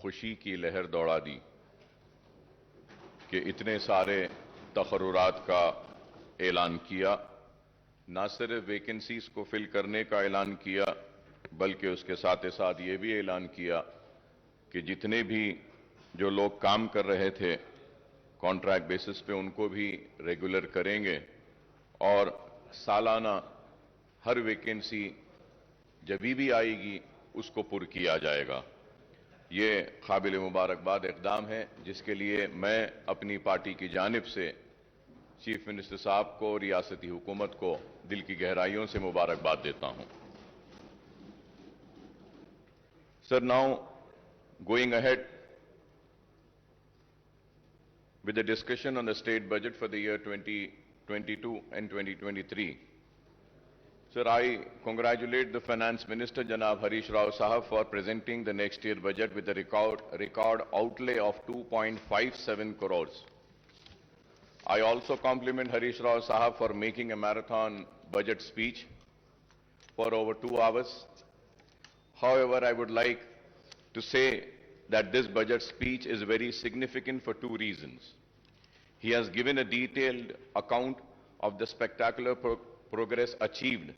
खुशी की लहर दौड़ा दी कि इतने सारे तकर्रुरात का ऐलान किया, ना सिर्फ वैकेंसीज को फिल करने का ऐलान किया बल्कि उसके साथ ही साथ ये भी ऐलान किया कि जितने भी जो लोग काम कर रहे थे कॉन्ट्रैक्ट बेसिस पे उनको भी रेगुलर करेंगे और सालाना हर वैकेंसी जब भी आएगी उसको पुर किया जाएगा। ये काबिल मुबारकबाद इक़दाम है जिसके लिए मैं अपनी पार्टी की जानिब से चीफ मिनिस्टर साहब को, रियासती हुकूमत को दिल की गहराइयों से मुबारकबाद देता हूं। Sir, now going ahead with the discussion on the state budget for the year 2022 and 2023. Sir, I congratulate the Finance Minister Janab Harish Rao Sahab for presenting the next year budget with a record outlay of 2.57 crores. I also compliment Harish Rao Sahab for making a marathon budget speech for over 2 hours. However, I would like to say that this budget speech is very significant for 2 reasons. He has given a detailed account of the spectacular progress achieved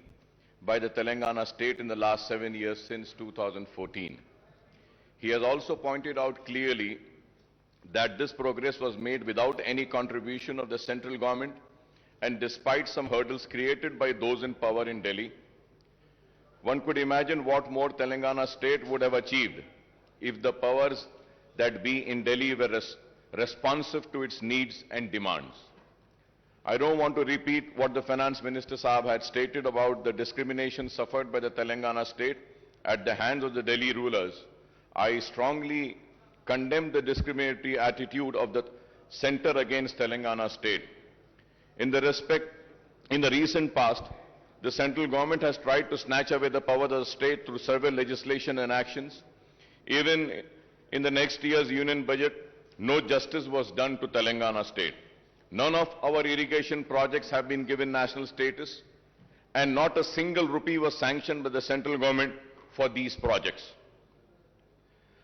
by the Telangana state in the last 7 years since 2014. He has also pointed out clearly that this progress was made without any contribution of the central government and despite some hurdles created by those in power in Delhi. One could imagine what more Telangana state would have achieved if the powers that be in Delhi were responsive to its needs and demands. I don't want to repeat what the Finance Minister Sahab had stated about the discrimination suffered by the Telangana state at the hands of the Delhi rulers. I strongly condemn the discriminatory attitude of the centre against Telangana state. In the recent past, the central government has tried to snatch away the power of the state through several legislation and actions. Even in the next year's union budget, no justice was done to Telangana state. None of our irrigation projects have been given national status, and not a single rupee was sanctioned by the central government for these projects.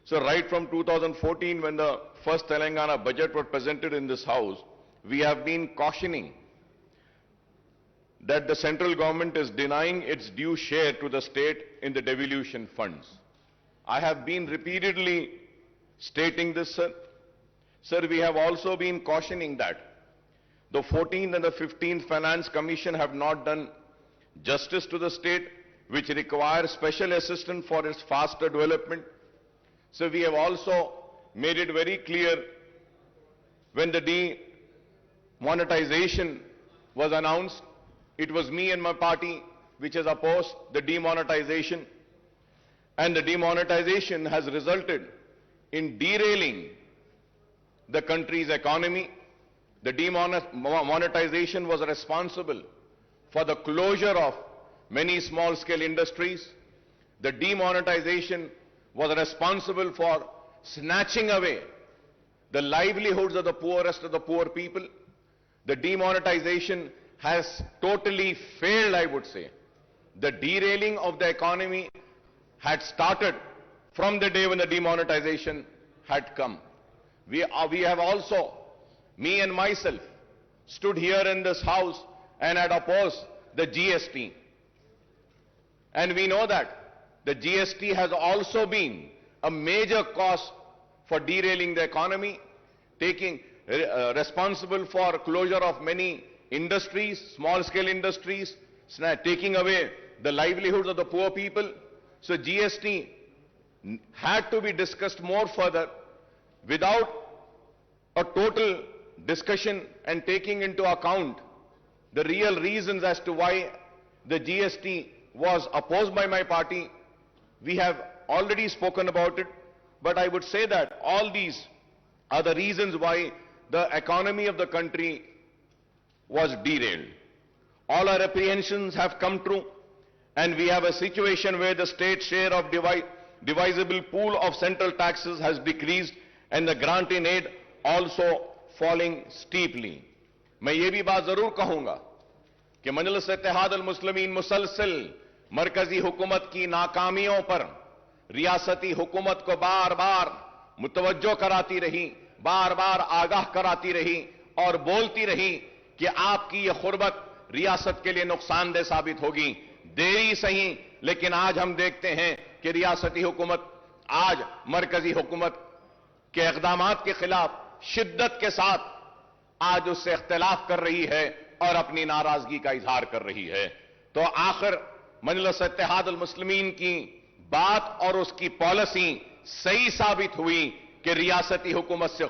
So right from 2014, when the first Telangana budget was presented in this house, we have been cautioning that the central government is denying its due share to the state in the devolution funds. I have been repeatedly stating this, sir. Sir, we have also been cautioning that the 14th and the 15th Finance Commission have not done justice to the state, which requires special assistance for its faster development. So we have also made it very clear when the demonetization was announced, it was me and my party which has opposed the demonetization, and the demonetization has resulted in derailing the country's economy. The demonetization was responsible for the closure of many small-scale industries. The demonetization was responsible for snatching away the livelihoods of the poorest of the poor people. The demonetization has totally failed, I would say. The derailing of the economy had started from the day when the demonetization had come. We have also, me and myself, stood here in this house and had opposed the GST. And we know that the GST has also been a major cause for derailing the economy, responsible for closure of many industries, small-scale industries, taking away the livelihoods of the poor people. So GST had to be discussed more further without a total discussion and taking into account the real reasons as to why the GST was opposed by my party. We have already spoken about it, but I would say that all these are the reasons why the economy of the country was derailed. All our apprehensions have come true, and we have a situation where the state share of divisible pool of central taxes has decreased and the grant in aid also falling steeply. मैं ये भी बात जरूर कहूंगा कि मजलिस इत्तेहाद अल मुस्लिमीन मुसलसल मरकजी हुकूमत की नाकामियों पर रियासती हुकूमत को बार बार मुतवज्जो कराती रही, बार बार आगाह कराती रही और बोलती रही कि आपकी यह खुर्बत रियासत के लिए नुकसानदेह साबित होगी। देरी सही, लेकिन आज हम देखते हैं कि रियासती हुकूमत आज मरकजी हुकूमत के इक़दामात के खिलाफ शिद्दत के साथ आज उससे इख्तिलाफ कर रही है और अपनी नाराजगी का इजहार कर रही है। तो आखिर मजलिस इत्तेहादुल मुस्लिमीन की बात और उसकी पॉलिसी सही साबित हुई कि रियासती हुकूमत से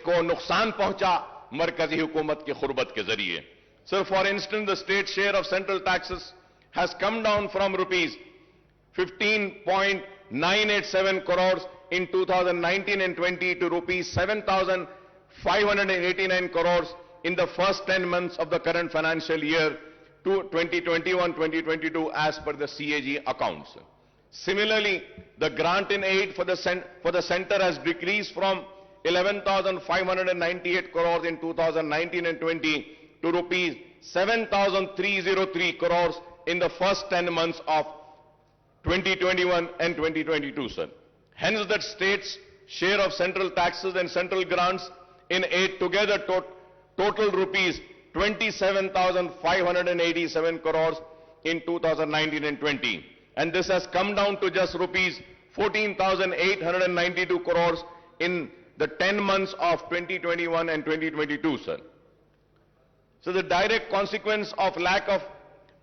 को नुकसान पहुंचा मरकजी हुकूमत की खुर्बत के जरिए। Sir, for instance the state share of central taxes has come down from rupees 15.987 crores in 2019 and 20 to rupees 7,589 crores in the first 10 months of the current financial year to 2021-2022 as per the CAG accounts. Similarly, the grant in aid for the center has decreased from 11,598 crores in 2019 and 20 to rupees 7,303 crores in the first 10 months of 2021 and 2022, sir. Hence, that state's share of central taxes and central grants in aid together total rupees 27,587 crores in 2019 and 20. And this has come down to just rupees 14,892 crores in the 10 months of 2021 and 2022, sir. So the direct consequence of lack of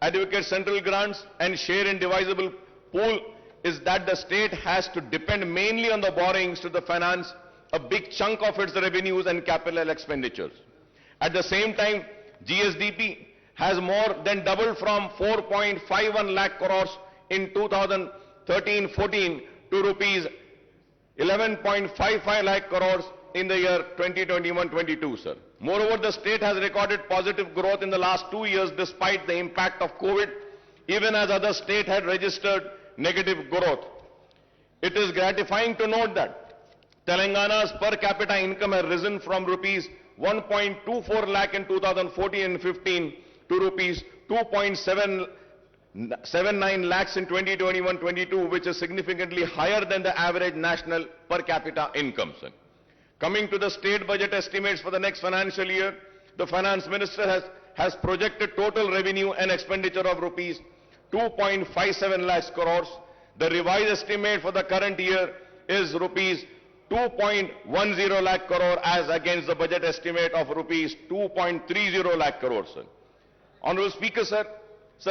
adequate central grants and share in divisible pool is that the state has to depend mainly on the borrowings to finance a big chunk of its revenues and capital expenditures. At the same time, GSDP has more than doubled from 4.51 lakh crores in 2013-14 to rupees 11.55 lakh crores in the year 2021-22, sir. Moreover, the state has recorded positive growth in the last 2 years despite the impact of COVID, even as other states had registered negative growth. It is gratifying to note that Telangana's per capita income has risen from rupees 1.24 lakh in 2014 and 15 to rupees 2.79 lakhs in 2021-22, which is significantly higher than the average national per capita income, sir. Coming to the state budget estimates for the next financial year, the finance minister has projected total revenue and expenditure of rupees 2.57 lakhs crores. The revised estimate for the current year is rupees 2.10 lakh crore as against the budget estimate of rupees 2.30 lakh crores, sir. Honorable Speaker, sir,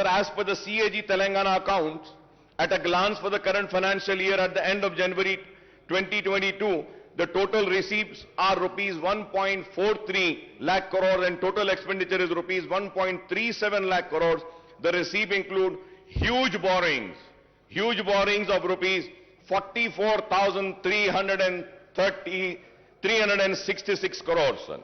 as per the CAG Telangana accounts, at a glance for the current financial year at the end of January 2022, the total receipts are rupees 1.43 lakh crores and total expenditure is rupees 1.37 lakh crores. The receipts include huge borrowings of rupees 44,366 crores, sir.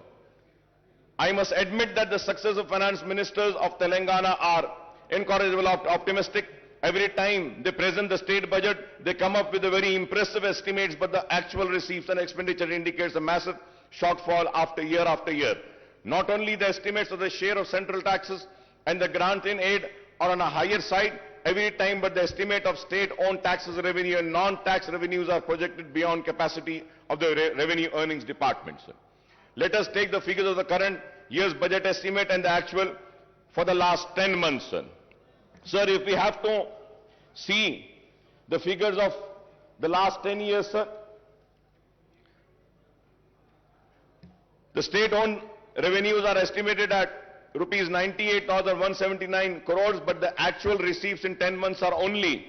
I must admit that the successive finance ministers of Telangana are incorrigible optimistic. Every time they present the state budget, they come up with a very impressive estimates, but the actual receipts and expenditure indicates a massive shortfall after year. Not only the estimates of the share of central taxes and the grant in aid are on a higher side every time, but the estimate of state-owned taxes revenue and non-tax revenues are projected beyond capacity of the revenue earnings department, sir. Let us take the figures of the current year's budget estimate and the actual for the last 10 months, sir. Sir, if we have to see the figures of the last 10 years, sir, the state-owned revenues are estimated at rupees 98,179 crores, but the actual receipts in 10 months are only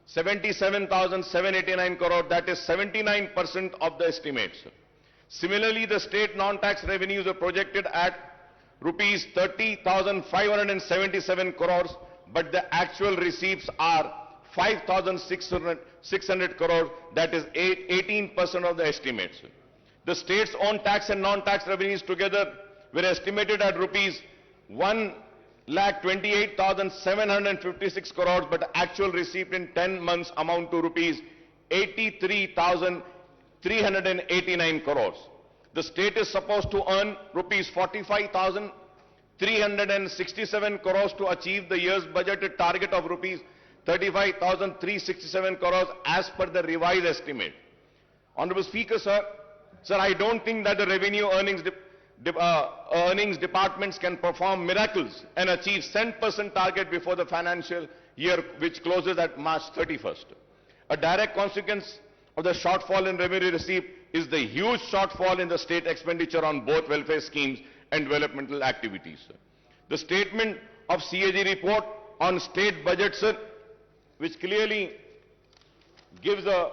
77,789 crores, that is 79% of the estimates. Similarly, the state non-tax revenues are projected at rupees 30,577 crores, but the actual receipts are 5,600 crores, that is 18% of the estimates. The state's own tax and non-tax revenues together were estimated at rupees 1,28,756 crores, but the actual receipt in 10 months amount to rupees 83,389 crores. The state is supposed to earn rupees 45,367 crores to achieve the year's budgeted target of rupees 35,367 crores as per the revised estimate. Honorable Speaker, sir, I don't think that the revenue earnings departments can perform miracles and achieve 10% target before the financial year which closes at March 31st. A direct consequence of the shortfall in revenue received is the huge shortfall in the state expenditure on both welfare schemes and developmental activities. The statement of CAG report on state budget, sir, which clearly gives a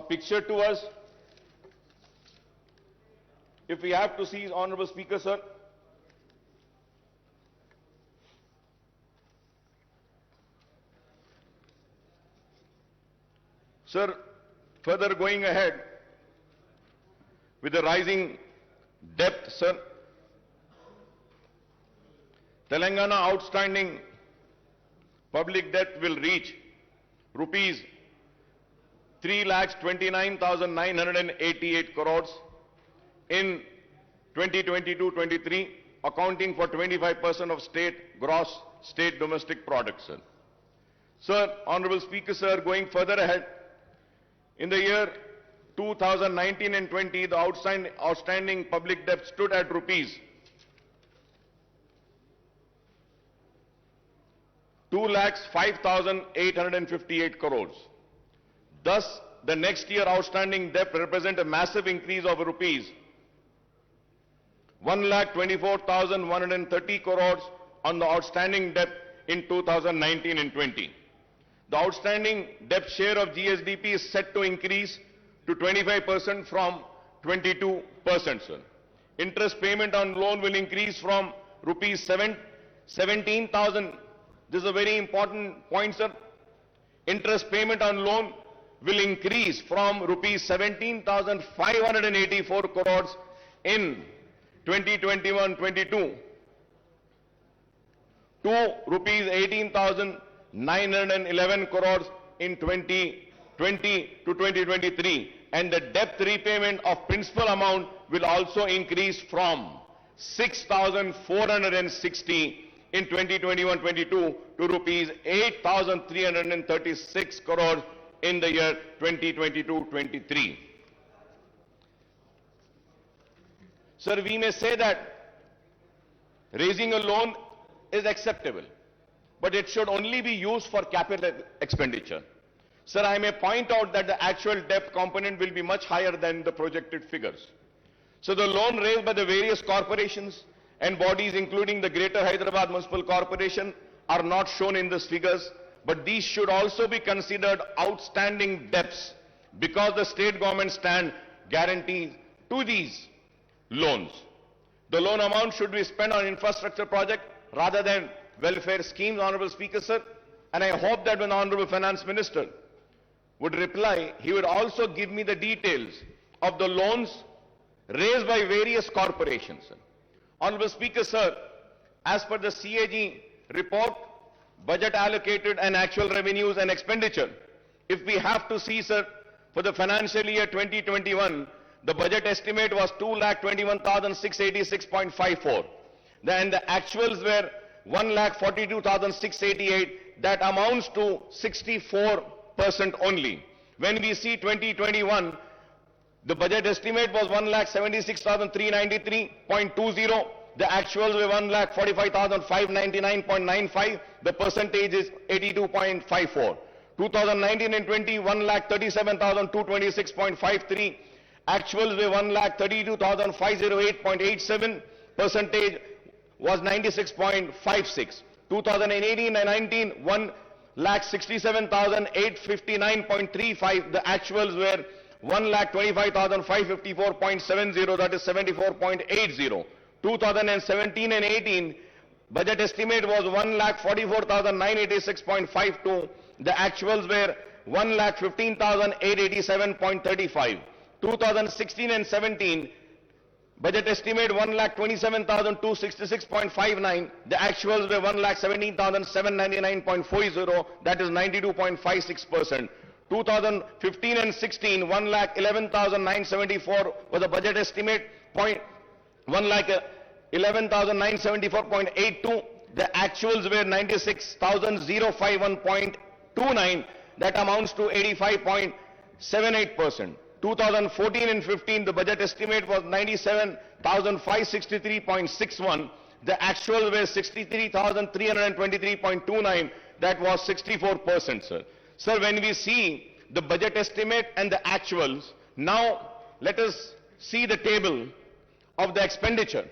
picture to us. If we have to see, Honorable Speaker, sir, further going ahead with the rising debt, sir, Telangana outstanding public debt will reach rupees 3,29,988 crores in 2022-23, accounting for 25% of gross state domestic product, sir. Sir, Honorable Speaker, sir, going further ahead, in the year 2019 and 20, the outstanding public debt stood at rupees 2,05,858 crores. Thus, the next year outstanding debt represents a massive increase of rupees 1,24,130 crores on the outstanding debt in 2019 and 20. The outstanding debt share of GSDP is set to increase to 25% from 22%, sir. Interest payment on loan will increase from rupees 17,000. This is a very important point, sir. Interest payment on loan will increase from rupees 17,584 crores in 2021-22 to rupees 18,911 crores in 2020 to 2023, and the debt repayment of principal amount will also increase from 6,460 in 2021-22 to rupees 8,336 crores in the year 2022-23. Sir, we may say that raising a loan is acceptable, but it should only be used for capital expenditure. Sir, I may point out that the actual debt component will be much higher than the projected figures. So the loan raised by the various corporations and bodies, including the Greater Hyderabad Municipal Corporation, are not shown in these figures, but these should also be considered outstanding debts because the state government stand guarantees to these loans. The loan amount should be spent on infrastructure project rather than welfare schemes, Honorable Speaker, sir. And I hope that when the Honorable Finance Minister would reply, he would also give me the details of the loans raised by various corporations. Honorable Speaker, sir, as per the CAG report, budget allocated and actual revenues and expenditure, if we have to see, sir, for the financial year 2021, the budget estimate was 2,21,686.54. Then the actuals were 1,42,688. That amounts to 64% only. When we see 2021, the budget estimate was 1,76,393.20. The actuals were 1,45,599.95. The percentage is 82.54. 2019 and 20, 1,37,226.53. Actuals were 1,32,508.87. Percentage was 96.56. 2018 and 19, 1,67,859.35. The actuals were 1,25,554.70. That is 74.80. 2017 and 18, budget estimate was 1,44,986.52. The actuals were 1,15,887.35. 2016 and 17, budget estimate 1,27,266.59. The actuals were 1,17,799.40. That is 92.56%. 2015 and 16, 1,11,974 was the budget estimate. 1,11,974.82. The actuals were 96,051.29. That amounts to 85.78%. 2014 and 15, the budget estimate was 97,563.61. The actual were 63,323.29. That was 64%, sir. Sir, when we see the budget estimate and the actuals, now let us see the table of the expenditure.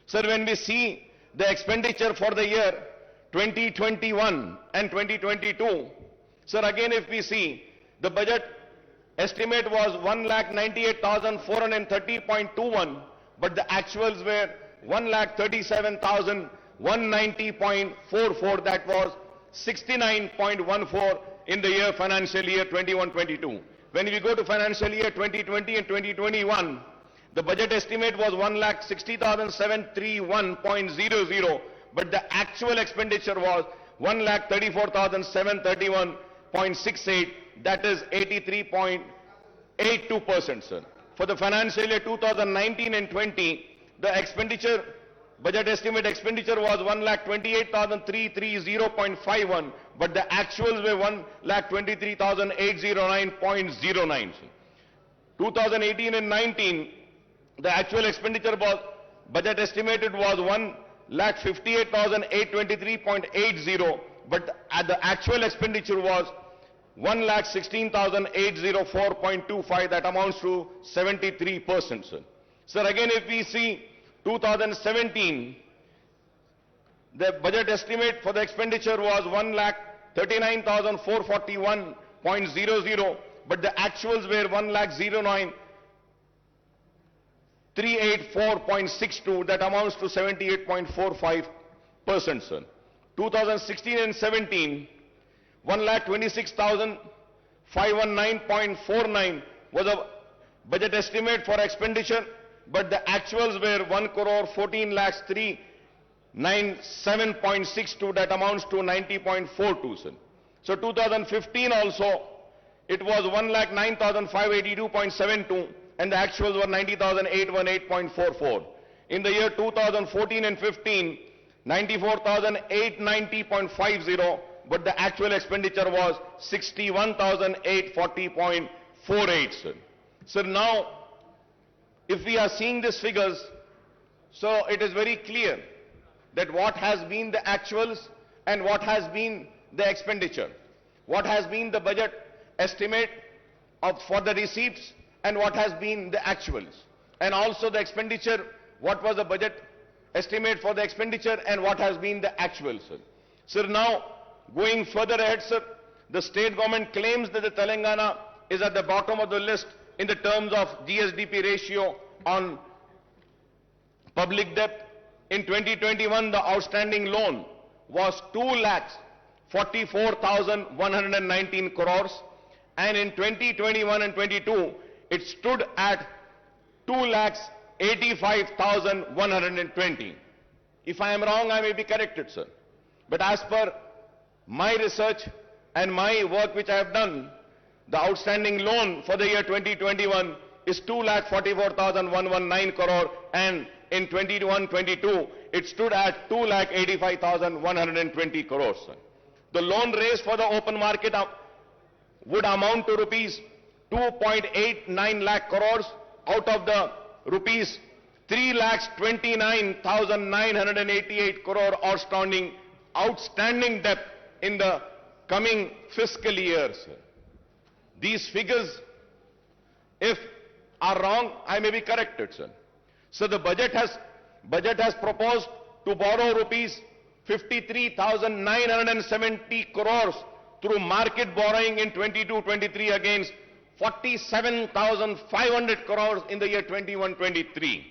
Sir, when we see the expenditure for the year 2021 and 2022, sir, again if we see the budget estimate was 1,98,430.21, but the actuals were 1,37,190.44. That was 69.14 in the year financial year 21-22. When we go to financial year 2020 and 2021, the budget estimate was 1,60,731.00, but the actual expenditure was 1,34,731.68. That is 83.82%, sir. For the financial year 2019 and 20, the expenditure, budget estimate expenditure was 1,28,330.51, but the actuals were 1,23,809.09. 2018 and 19, the actual expenditure was, budget estimated was 1,58,823.80, but the actual expenditure was 1,16,804.25. That amounts to 73%, sir. Sir, again if we see 2017, the budget estimate for the expenditure was 1,39,441.00, but the actuals were 1,09,384.62. That amounts to 78.45%, sir. 2016 and 17, 1,26,519.49 was a budget estimate for expenditure, but the actuals were 1,14,397.62. That amounts to 90.42, sir. So 2015 also, it was 1,09,582.72, and the actuals were 90,818.44. In the year 2014 and 15, 94,890.50, but the actual expenditure was 61,840.48, sir. So now, if we are seeing these figures, so it is very clear that what has been the actuals and what has been the expenditure, what has been the budget estimate for the receipts and what has been the actuals, and also the expenditure, what was the budget estimate for the expenditure and what has been the actual, sir. Sir, now going further ahead, sir, the state government claims that the Telangana is at the bottom of the list in the terms of GSDP ratio on public debt. In 2021, the outstanding loan was 2,44,119 crores, and in 2021 and 22, it stood at 2,85,120. If I am wrong, I may be corrected, sir. But as per my research and my work which I have done, the outstanding loan for the year 2021 is 2,44,119 crore, and in 21-22, it stood at 2,85,120 crores, sir. The loan raised for the open market would amount to rupees 2.89 lakh crores out of the rupees 3,29,988 crore outstanding debt in the coming fiscal year, sir. These figures, if are wrong, I may be corrected, sir. So the budget has proposed to borrow rupees 53,970 crores through market borrowing in 22-23 against 47,500 crores in the year 21-23.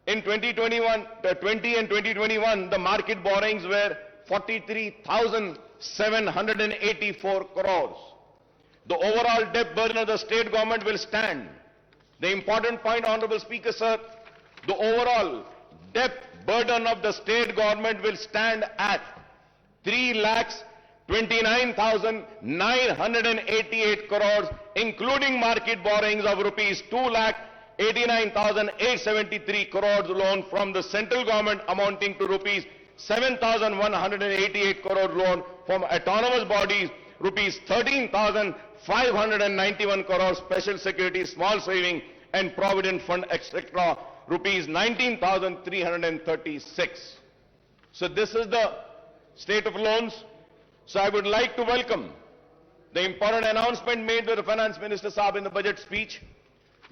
In 2021, 20 and 2021, the market borrowings were 43,784 crores. The overall debt burden of the state government will stand. The important point, Honorable Speaker, sir, the overall debt burden of the state government will stand at 3,29,988 crores, including market borrowings of rupees 2,89,873 crores loan from the central government amounting to rupees 7,188 crore loan from autonomous bodies, rupees 13,500 591 crore special security, small saving and provident fund, etc., rupees 19,336. So this is the state of loans. So I would like to welcome the important announcement made by the Finance Minister Saab in the budget speech.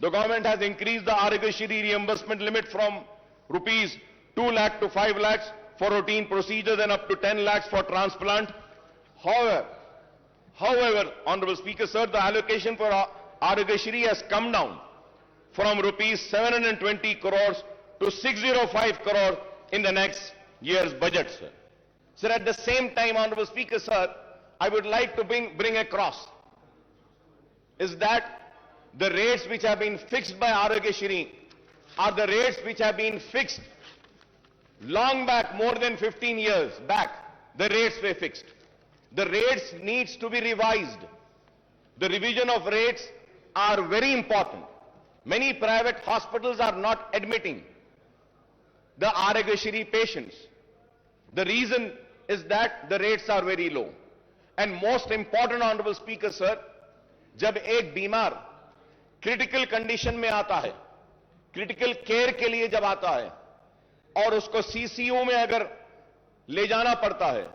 The government has increased the Arogashri reimbursement limit from rupees 2 lakh to 5 lakhs for routine procedures and up to 10 lakhs for transplant. However, Honorable Speaker, sir, the allocation for Arogashri has come down from rupees 720 crores to 605 crores in the next year's budget, sir. Sir, at the same time, Honorable Speaker, sir, I would like to bring across is that the rates which have been fixed by Arogashri are the rates which have been fixed long back, more than 15 years back. The rates were fixed. The rates needs to be revised. The revision of rates are very important. Many private hospitals are not admitting the Arogashri patients. The reason is that the rates are very low. And most important, Honorable Speaker, sir, जब एक बीमार critical condition में आता है, critical care के लिए जब आता है और उसको सीसीयू में अगर ले जाना पड़ता है,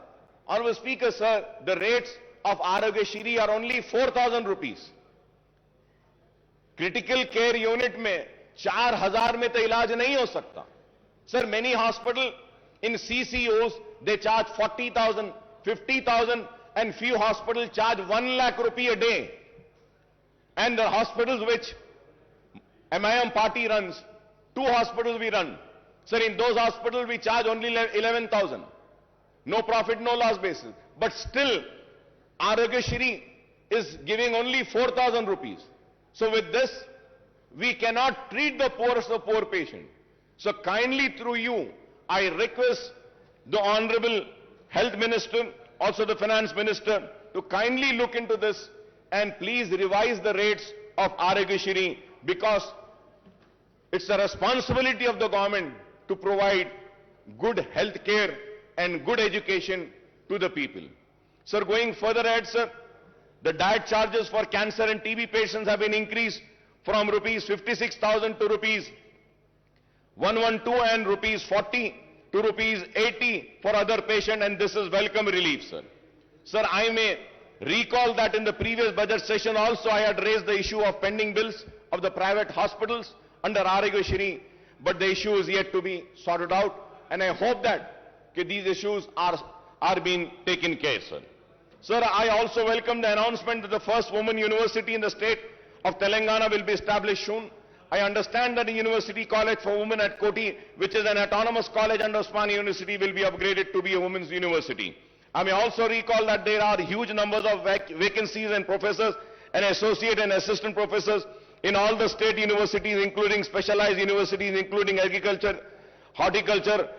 Honorable Speaker, sir, the rates of Arogashri are only 4,000 rupees. Critical care unit में 4,000 में तो इलाज नहीं हो सकता. Sir, many hospitals in CCUs, they charge 40,000, 50,000, and few hospitals charge 1 lakh rupee a day. And the hospitals which AIMIM party runs, 2 hospitals we run. Sir, in those hospitals we charge only 11,000. No profit, no loss basis. But still, Arogashri is giving only 4,000 rupees. So with this, we cannot treat the poorest of poor patient. So kindly through you, I request the Honorable Health Minister, also the Finance Minister, to kindly look into this and please revise the rates of Arogashri, because it's a responsibility of the government to provide good health care and good education to the people. Sir, going further ahead, sir, the diet charges for cancer and TB patients have been increased from rupees 56,000 to rupees 112 and rupees 40 to rupees 80 for other patients, and this is welcome relief, sir. Sir, I may recall that in the previous budget session also I had raised the issue of pending bills of the private hospitals under Arogashri, but the issue is yet to be sorted out, and I hope that these issues are being taken care, sir. Sir, I also welcome the announcement that the first women university in the state of Telangana will be established soon. I understand that the University College for Women at Koti, which is an autonomous college under Osmania University, will be upgraded to be a women's university. I may also recall that there are huge numbers of vacancies and professors and associate and assistant professors in all the state universities, including specialized universities, including agriculture, horticulture,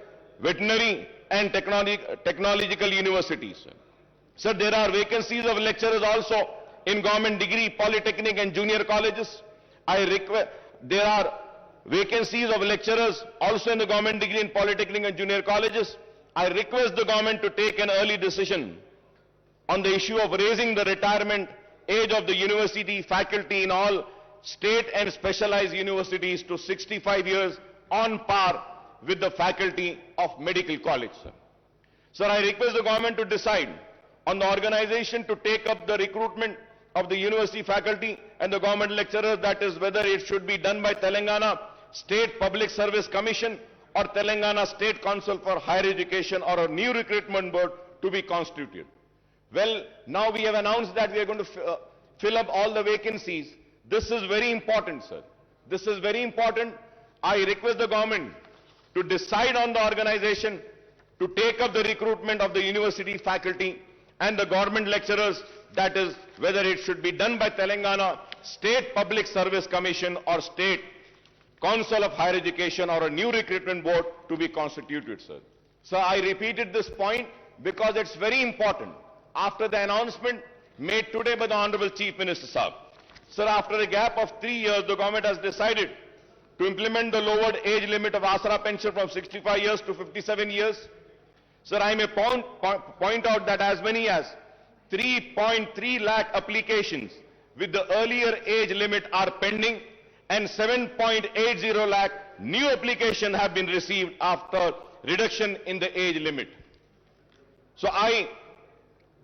veterinary, and technological universities. Sir, there are vacancies of lecturers also in government degree, polytechnic and junior colleges. There are vacancies of lecturers also in the government degree in polytechnic and junior colleges. I request the government to take an early decision on the issue of raising the retirement age of the university faculty in all state and specialized universities to 65 years on par with the faculty of medical college, sir. Sir, I request the government to decide on the organization to take up the recruitment of the university faculty and the government lecturers, that is whether it should be done by Telangana State Public Service Commission or Telangana State Council for Higher Education, or a new recruitment board to be constituted. Well, now we have announced that we are going to fill up all the vacancies. This is very important, sir. This is very important. I request the government to decide on the organization to take up the recruitment of the university faculty and the government lecturers, that is whether it should be done by Telangana State Public Service Commission or State Council of Higher Education, or a new recruitment board to be constituted, sir. So I repeated this point because it's very important. After the announcement made today by the Honorable Chief Minister Saab, sir, after a gap of 3 years, the government has decided to implement the lowered age limit of Asra pension from 65 years to 57 years. Sir, I may point out that as many as 3.3 lakh applications with the earlier age limit are pending, and 7.80 lakh new applications have been received after reduction in the age limit. So I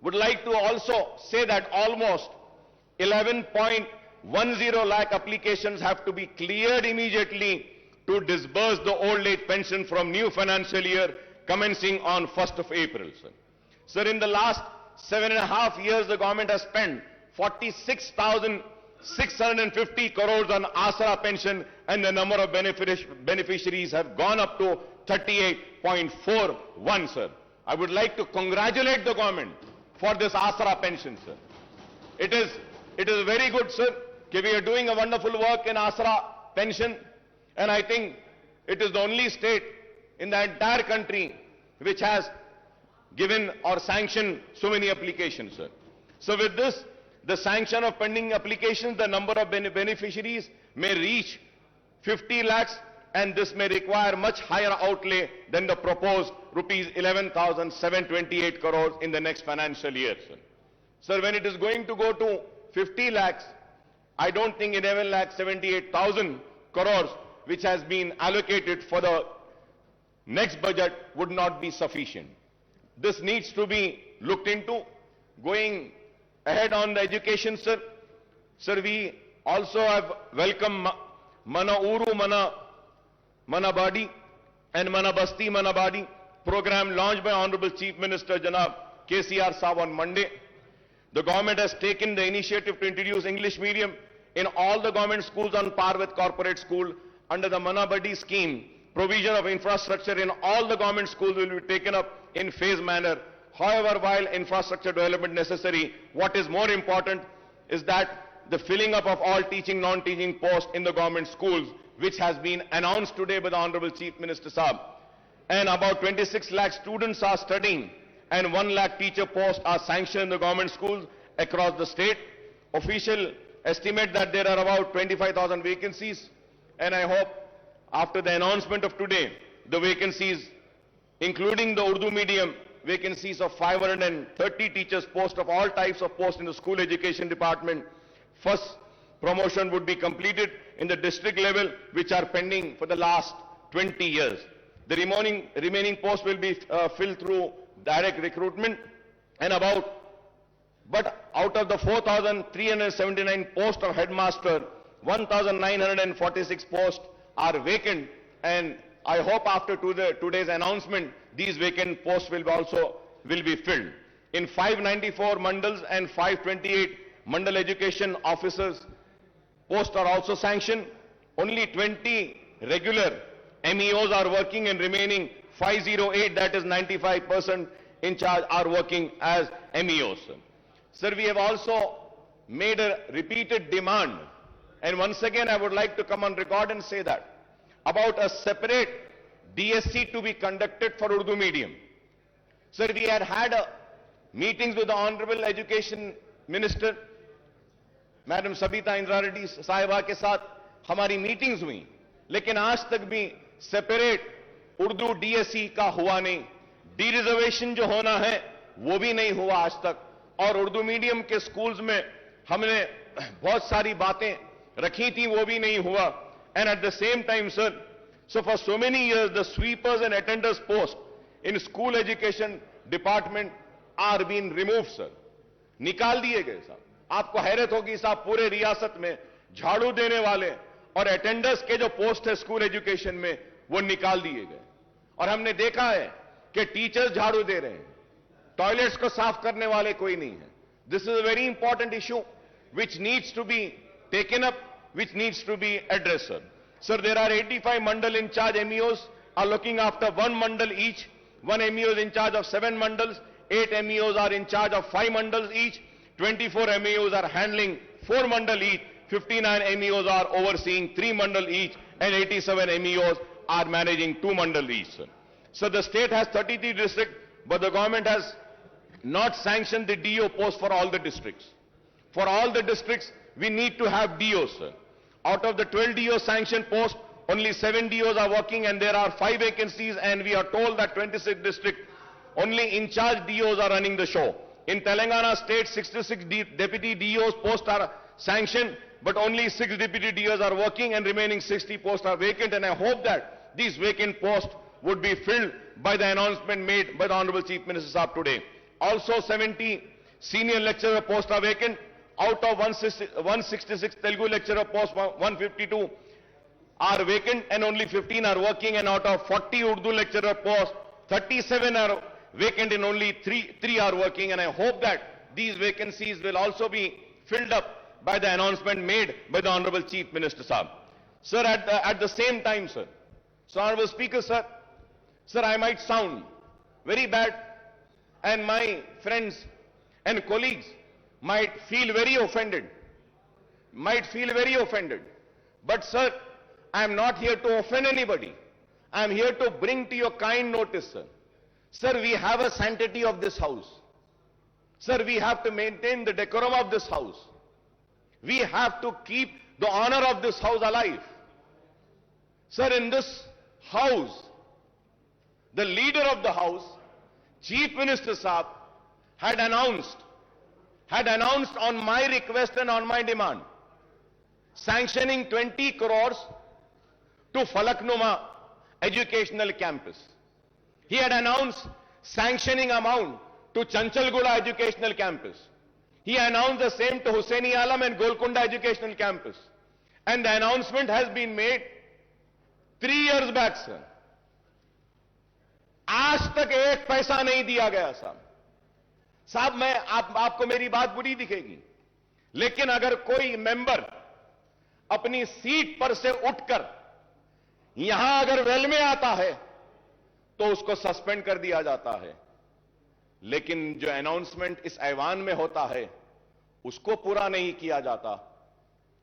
would like to also say that almost 11.10 lakh applications have to be cleared immediately to disburse the old age pension from new financial year commencing on 1st of April. Sir, in the last 7.5 years, the government has spent 46,650 crores on Asra pension, and the number of beneficiaries have gone up to 38.41, sir. I would like to congratulate the government for this Asra pension, sir. It is very good, sir, that we are doing a wonderful work in Asra pension, and I think it is the only state in the entire country which has given or sanctioned so many applications, sir. So with this, the sanction of pending applications, the number of beneficiaries may reach 50 lakhs, and this may require much higher outlay than the proposed rupees 11,728 crores in the next financial year, sir. Sir, when it is going to go to 50 lakhs, I don't think 11,78,000 crores, which has been allocated for the next budget, would not be sufficient. This needs to be looked into. Going ahead on the education, sir. Sir, we also have welcomed Mana Uru Mana Badi and Mana Basti Mana Badi program launched by Honorable Chief Minister Janab KCR Saab on Monday. The government has taken the initiative to introduce English medium in all the government schools on par with corporate school. Under the Mana Badi scheme, provision of infrastructure in all the government schools will be taken up in phased manner. However, while infrastructure development necessary, what is more important is that the filling up of all teaching, non-teaching posts in the government schools, which has been announced today by the Honorable Chief Minister Saab. And about 26 lakh students are studying, and 1 lakh teacher posts are sanctioned in the government schools across the state. Official estimate that there are about 25,000 vacancies, and I hope after the announcement of today, the vacancies, including the Urdu medium vacancies of 530 teachers posts of all types of posts in the school education department, first promotion would be completed in the district level, which are pending for the last 20 years. The remaining posts will be filled through direct recruitment, and but out of the 4,379 posts of headmaster, 1,946 posts are vacant, and I hope after today's announcement, these vacant posts will be filled. In 594 mandals and 528 mandal education officers posts are also sanctioned. Only 20 regular MEOs are working, and remaining 508, that is 95% in charge, are working as MEOs. Sir, we have also made a repeated demand, and once again I would like to come on record and say that about a separate DSC to be conducted for Urdu medium. Sir, we had meetings with the Honorable Education Minister, Madam Sabita Indra Reddy साहिबा के साथ हमारी meetings हुई, लेकिन आज तक भी separate Urdu DSC का हुआ नहीं. डी रिजर्वेशन जो होना है वो भी नहीं हुआ आज तक, और उर्दू मीडियम के स्कूल्स में हमने बहुत सारी बातें रखी थी, वो भी नहीं हुआ. And at the same time, sir, so for so many years, the sweepers and attenders posts in school education department are being removed, sir. निकाल दिए गए साहब. आपको हैरत होगी साहब, पूरे रियासत में झाड़ू देने वाले और अटेंडर्स के जो पोस्ट है स्कूल एजुकेशन में, वो निकाल दिए गए. और हमने देखा है कि टीचर्स झाड़ू दे रहे हैं, टॉयलेट्स को साफ करने वाले कोई नहीं है. This is a very important issue which needs to be taken up, which needs to be addressed, sir. Sir, there are 85 mandal in charge MEOs are looking after 1 mandal each. 1 MEO is in charge of 7 mandals. 8 MEOs are in charge of 5 mandals each. 24 MEOs are handling 4 mandal each. 59 MEOs are overseeing 3 mandal each, and 87 MEOs are managing 2 mandal each, sir. So the state has 33 districts, but the government has not sanctioned the DO post for all the districts. For all the districts, we need to have DOs, sir. Out of the 12 DO sanctioned posts, only 7 DOs are working, and there are 5 vacancies, and we are told that 26 districts, only in charge DOs are running the show. In Telangana state, 66 deputy DOs posts are sanctioned, but only 6 deputy DOs are working and remaining 60 posts are vacant, and I hope that these vacant posts would be filled by the announcement made by the Honorable Chief Minister Saab today. Also 70 senior lecturer posts are vacant. Out of 166 Telugu lecturer posts, 152 are vacant and only 15 are working, and out of 40 Urdu lecturer posts, 37 are vacant and only 3 are working, and I hope that these vacancies will also be filled up by the announcement made by the Honorable Chief Minister Saab. Sir, at the same time, sir, so Honorable Speaker, sir, I might sound very bad, and my friends and colleagues might feel very offended, but sir, I am not here to offend anybody. I am here to bring to your kind notice, sir. Sir, we have a sanctity of this house. Sir, we have to maintain the decorum of this house. We have to keep the honor of this house alive. Sir, in this house, the leader of the house, Chief Minister Saab, had announced on my request and on my demand, sanctioning 20 crores to Falaknuma Educational Campus. He had announced sanctioning amount to Chanchalguda Educational Campus. He announced the same to Hussaini Alam and Golconda Educational Campus. And the announcement has been made 3 years back, sir. आज तक एक पैसा नहीं दिया गया साहब. साहब, मैं आपको मेरी बात बुरी दिखेगी, लेकिन अगर कोई मेंबर अपनी सीट पर से उठकर यहां अगर वेल में आता है तो उसको सस्पेंड कर दिया जाता है, लेकिन जो अनाउंसमेंट इस ऐवान में होता है उसको पूरा नहीं किया जाता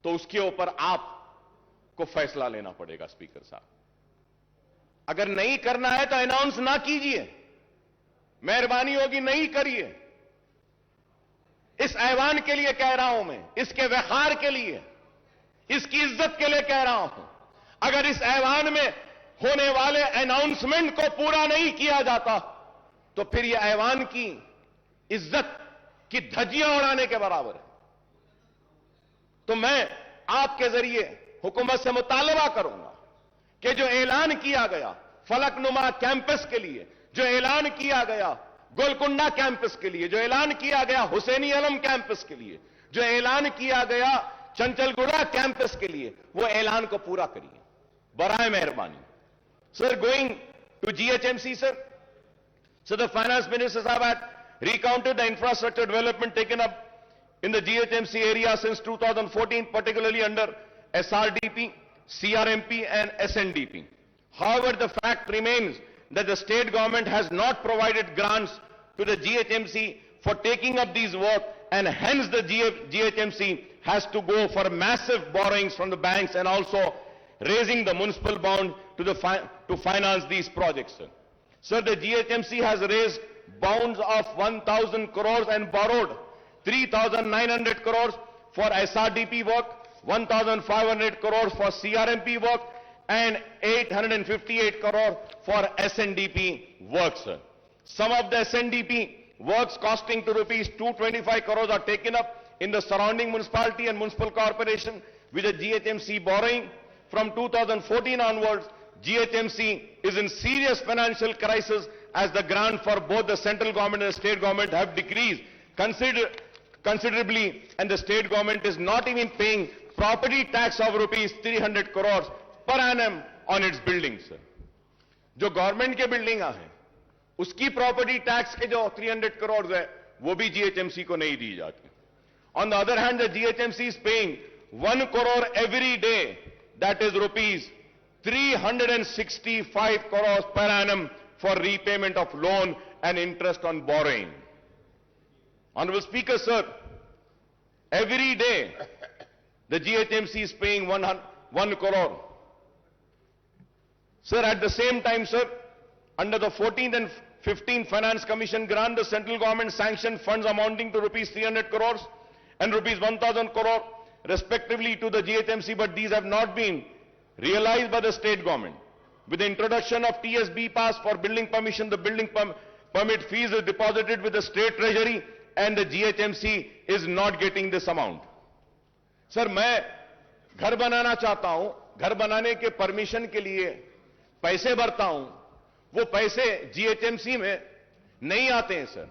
तो उसके ऊपर आपको फैसला लेना पड़ेगा. स्पीकर साहब, अगर नहीं करना है तो अनाउंस ना कीजिए, मेहरबानी होगी नहीं करिए. इस ऐवान के लिए कह रहा हूं मैं, इसके वखार के लिए, इसकी इज्जत के लिए कह रहा हूं. अगर इस ऐवान में होने वाले अनाउंसमेंट को पूरा नहीं किया जाता तो फिर यह ऐवान की इज्जत की धज्जियां उड़ाने के बराबर है. तो मैं आपके जरिए हुकूमत से मुतालबा करूंगा कि जो ऐलान किया गया फलकनुमा कैंपस के लिए, जो ऐलान किया गया गोलकुंडा कैंपस के लिए, जो ऐलान किया गया हुसैनी आलम कैंपस के लिए, जो ऐलान किया गया चंचलगुड़ा कैंपस के लिए, वो ऐलान को पूरा करिए बराए मेहरबानी. Sir, going to GHMC, sir. So the finance minister Sahab had recounted the infrastructure development taken up in the GHMC area since 2014, particularly under SRDP, CRMP and SNDP. However, the fact remains that the state government has not provided grants to the GHMC for taking up these work, and hence the GHMC has to go for massive borrowings from the banks and also raising the municipal bond to finance these projects. Sir, the GHMC has raised bonds of 1,000 crores and borrowed 3,900 crores for SRDP work, 1,500 crores for CRMP work, and 858 crores for SNDP work, sir. Some of the SNDP works costing to rupees 225 crores are taken up in the surrounding municipality and municipal corporation with the GHMC borrowing. From 2014 onwards, GHMC is in serious financial crisis as the grant for both the central government and the state government have decreased considerably, and the state government is not even paying property tax of rupees 300 crores per annum on its buildings. जो government के building हैं उसकी property tax के जो 300 करोड़ है वो भी GHMC को नहीं दी जाती. On the other hand, the GHMC is paying 1 crore every day, that is rupees 365 crores per annum for repayment of loan and interest on borrowing. Honorable Speaker, sir, every day the GHMC is paying 1 crore. Sir, at the same time, sir, under the 14th and 15th Finance Commission grant, the central government sanctioned funds amounting to rupees 300 crores and rupees 1,000 crore respectively to the GHMC, but these have not been realized by the state government. With the introduction of TSB pass for building permission, the building permit fees is deposited with the state treasury and the GHMC is not getting this amount. Sir मैं घर बनाना चाहता हूं, घर बनाने के permission के लिए पैसे भरता हूं, वो पैसे जीएचएमसी में नहीं आते हैं सर,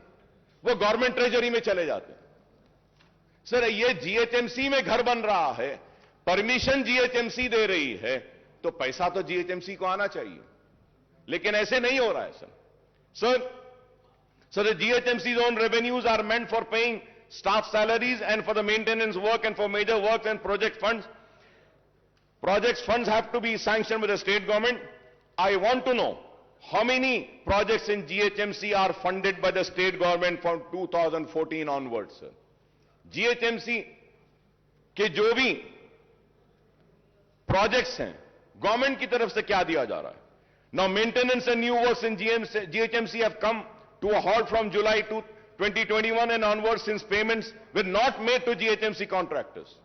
वो गवर्नमेंट ट्रेजरी में चले जाते हैं। सर ये जीएचएमसी में घर बन रहा है, परमिशन जीएचएमसी दे रही है, तो पैसा तो जीएचएमसी को आना चाहिए, लेकिन ऐसे नहीं हो रहा है sir. So the GHMC's own revenues are meant for paying staff salaries and for the maintenance work and for major works and project funds. Projects funds have to be sanctioned by the state government. I want to know how many projects in GHMC are funded by the state government from 2014 onwards, sir. GHMC के जो भी projects हैं, government की तरफ से क्या दिया जा रहा है? Now maintenance and new works in GHMC have come to a halt from July 2021 and onwards, since payments were not made to GHMC contractors.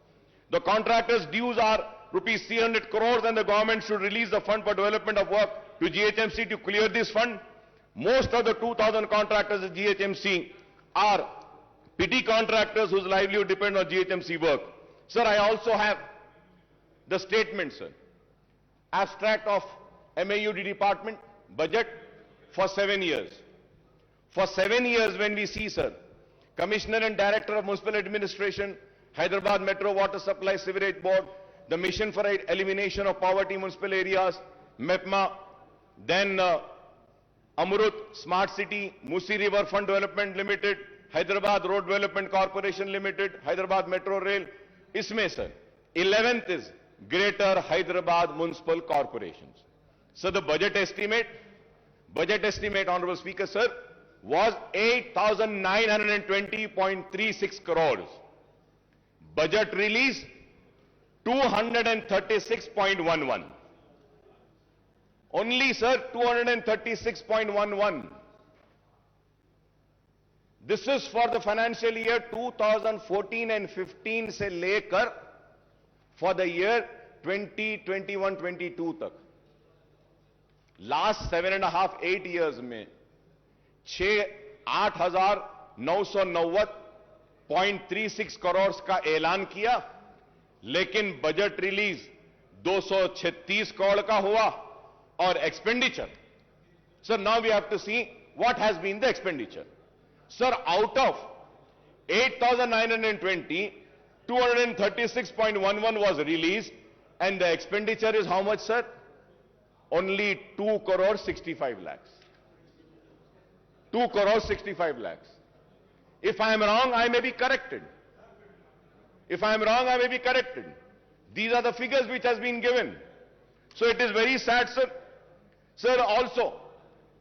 The contractors' dues are rupees 300 crores and the government should release the fund for development of work to GHMC to clear this fund. Most of the 2,000 contractors at GHMC are petty contractors whose livelihood depends on GHMC work. Sir, I also have the statement, sir. Abstract of MAUD department budget for 7 years. For 7 years, when we see, sir, Commissioner and Director of Municipal Administration, Hyderabad Metro Water Supply Sewerage Board, the Mission for Elimination of Poverty Municipal Areas, MEPMA, then Amrut Smart City, Musi River Fund Development Limited, Hyderabad Road Development Corporation Limited, Hyderabad Metro Rail. Isme, sir, 11th is Greater Hyderabad Municipal Corporations. So the budget estimate, Honorable Speaker, sir, was 8,920.36 crores. Budget release 236.11. Only, sir, 236.11. This is for the financial year 2014 and 15 se lekar for the year 2021-22 tak. Last 7.5-8 years में 8,990.36 करोड़ का ऐलान किया, लेकिन budget release 236 crore का हुआ और expenditure, sir now we have to see what has been the expenditure. Sir out of 8,920, 236.11 was released and the expenditure is how much, sir? Only 2 crore 65 lakhs. 2 crore 65 lakhs. If I am wrong, I may be corrected. These are the figures which has been given. So it is very sad, sir. Sir, also,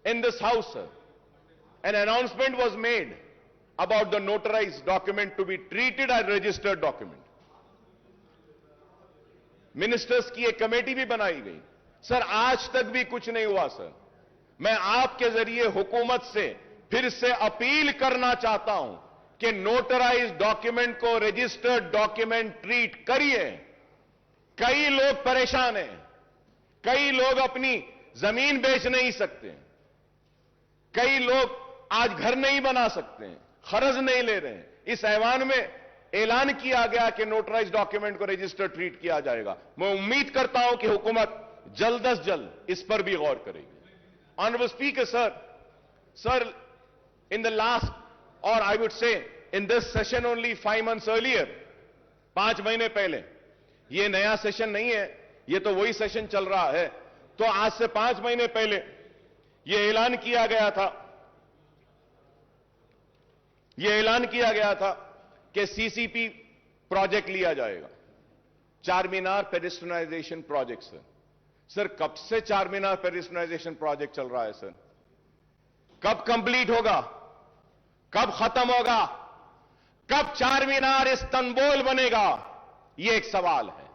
in this house, sir, an announcement was made about the notarized document to be treated as registered document. Ministers की एक committee भी बनाई गई. Sir आज तक भी कुछ नहीं हुआ. सर मैं आपके जरिए हुकूमत से फिर से अपील करना चाहता हूं कि नोटराइज्ड डॉक्यूमेंट को रजिस्टर्ड डॉक्यूमेंट ट्रीट करिए. कई लोग परेशान हैं, कई लोग अपनी जमीन बेच नहीं सकते, कई लोग आज घर नहीं बना सकते, खर्च नहीं ले रहे हैं. इस ऐवान में ऐलान किया गया कि नोटराइज्ड डॉक्यूमेंट को रजिस्टर ट्रीट किया जाएगा. मैं उम्मीद करता हूं कि हुकूमत जल्द से जल्द इस पर भी गौर करेगी. Honorable Speaker, sir, in the last, or I would say in this session only 5 months earlier, 5 महीने पहले, ये नया सेशन नहीं है, ये तो वही सेशन चल रहा है. तो आज से 5 महीने पहले ये ऐलान किया गया था कि सीसीपी प्रोजेक्ट लिया जाएगा, चार मीनार पेडेस्ट्रियनाइजेशन प्रोजेक्ट. सर कब से चार मीनार पेडेस्ट्रियनाइजेशन प्रोजेक्ट चल रहा है? सर कब कंप्लीट होगा, कब खत्म होगा, कब चार मीनार इस्तांबुल बनेगा? ये एक सवाल है.